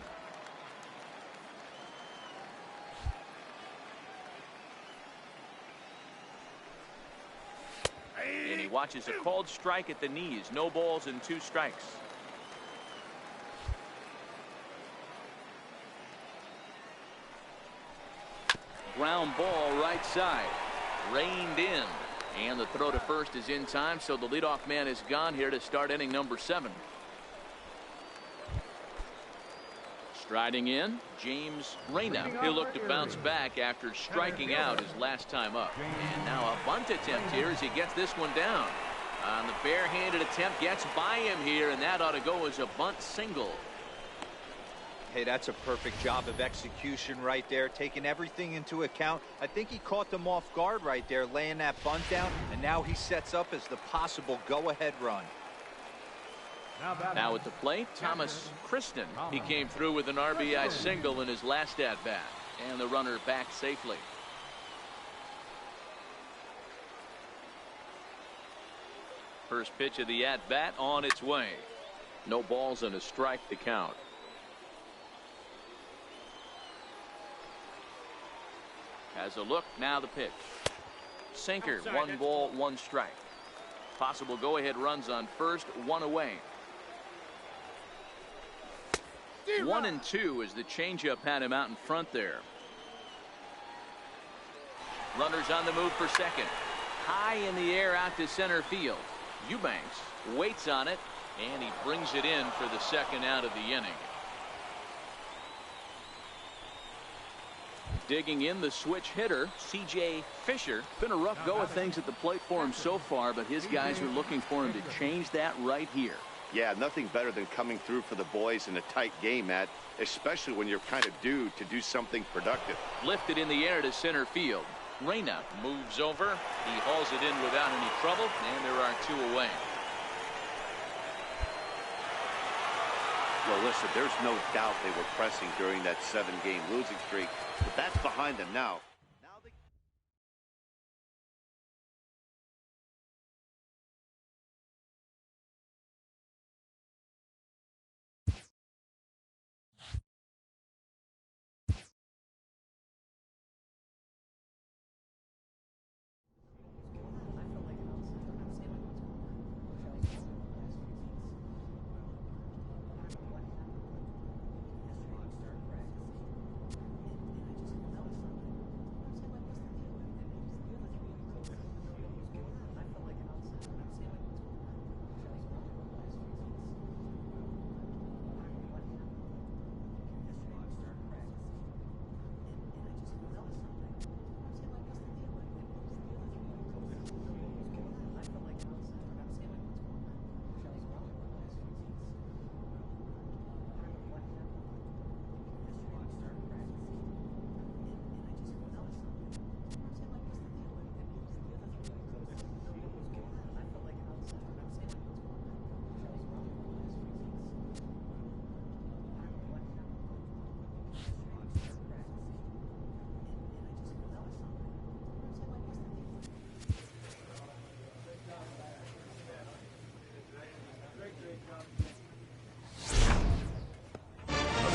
And he watches a called strike at the knees. No balls and 2 strikes. Ground ball right side. Reined in. And the throw to first is in time, so the leadoff man is gone here to start inning number 7. Striding in, James Reyna. He'll look to bounce back after striking out his last time up. And now a bunt attempt here as he gets this one down. On the barehanded attempt, gets by him here, and that ought to go as a bunt single. Hey, that's a perfect job of execution right there, taking everything into account. I think he caught them off guard right there, laying that bunt down, and now he sets up as the possible go-ahead run. Now at the plate, Thomas Kristen. He came through with an RBI single in his last at-bat, and the runner back safely. First pitch of the at-bat on its way. No balls and a strike to count. Has a look, now the pitch. Sinker, 1 ball, 1 strike. Possible go-ahead runs on first, 1 away. 1-2 as the changeup had him out in front there. Runners on the move for second. High in the air out to center field. Eubanks waits on it, and he brings it in for the second out of the inning. Digging in, the switch hitter, C.J. Fisher. Been a rough go of things at the plate for him so far, but his guys are looking for him to change that right here. Yeah, nothing better than coming through for the boys in a tight game, Matt, especially when you're kind of due to do something productive. Lifted in the air to center field. Reyna moves over. He hauls it in without any trouble, and there are 2 away. Well, listen, there's no doubt they were pressing during that 7-game losing streak, but that's behind them now.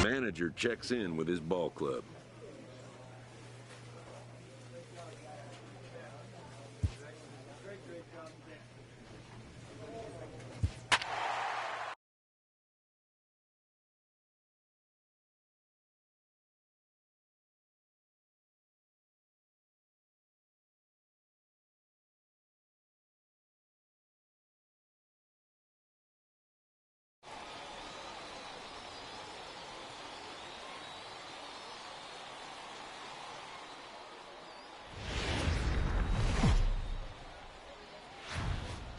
Manager checks in with his ball club.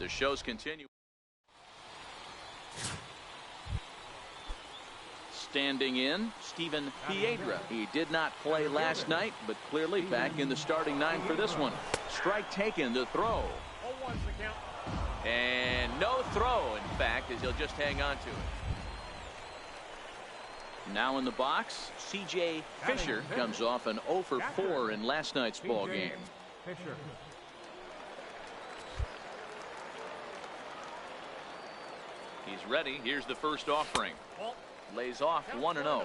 The shows continue. Standing in, Steven Piedra. He did not play last night, but clearly back in the starting 9 for this one. Strike taken, the throw. And no throw, in fact, as he'll just hang on to it. Now in the box, C.J. Fisher comes off an 0 for 4 in last night's ball game. Fisher. He's ready. Here's the first offering. Lays off 1-0.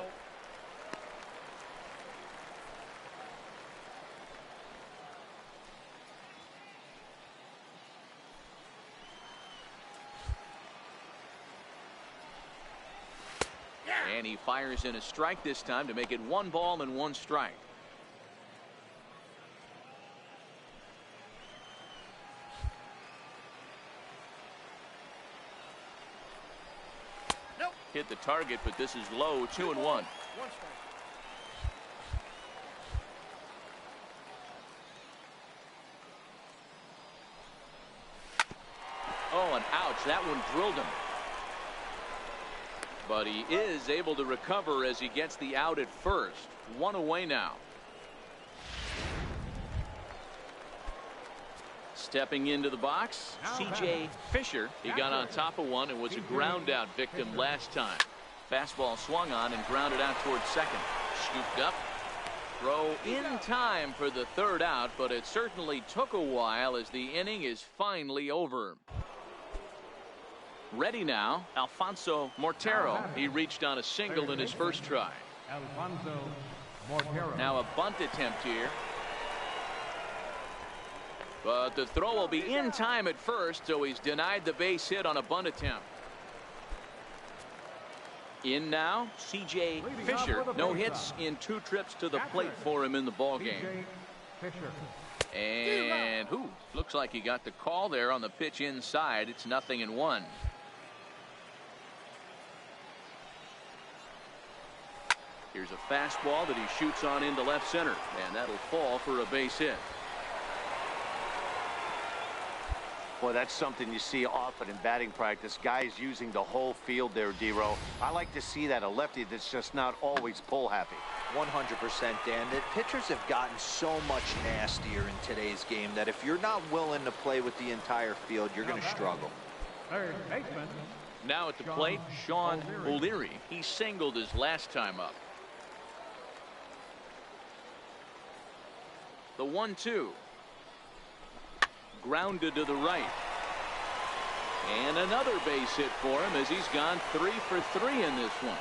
And he fires in a strike this time to make it 1 ball and 1 strike. Hit the target, but this is low. 2-1. Oh, and ouch, that one drilled him. But he is able to recover as he gets the out at first. 1 away now. Stepping into the box, C.J. Fisher. He got on top of one and was a ground out victim last time. Fastball swung on and grounded out towards second. Scooped up. Throw in time for the 3rd out, but it certainly took a while as the inning is finally over. Ready now, Alfonso Mortero. He reached on a single in his first try. Alfonso Mortero. Now a bunt attempt here. But the throw will be in time at first, so he's denied the base hit on a bunt attempt. In now, C.J. Fisher. No hits in 2 trips to the plate for him in the ball game. And looks like he got the call there on the pitch inside. It's 0-1. Here's a fastball that he shoots on into left center, and that'll fall for a base hit. Boy, that's something you see often in batting practice. Guys using the whole field there, D-Row. I like to see that, a lefty that's just not always pull happy. 100%, Dan. The pitchers have gotten so much nastier in today's game that if you're not willing to play with the entire field, you're going to struggle. Third baseman. Now at the plate, Sean O'Leary. He singled his last time up. The 1-2. Grounded to the right. And another base hit for him as he's gone 3 for 3 in this one.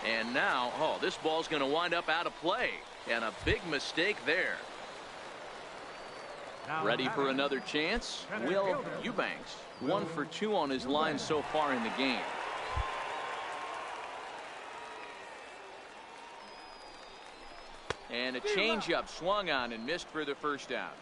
And now, this ball's going to wind up out of play. And a big mistake there. Ready for another chance? Will Eubanks. 1 for 2 on his line so far in the game. And a changeup swung on and missed for the first out.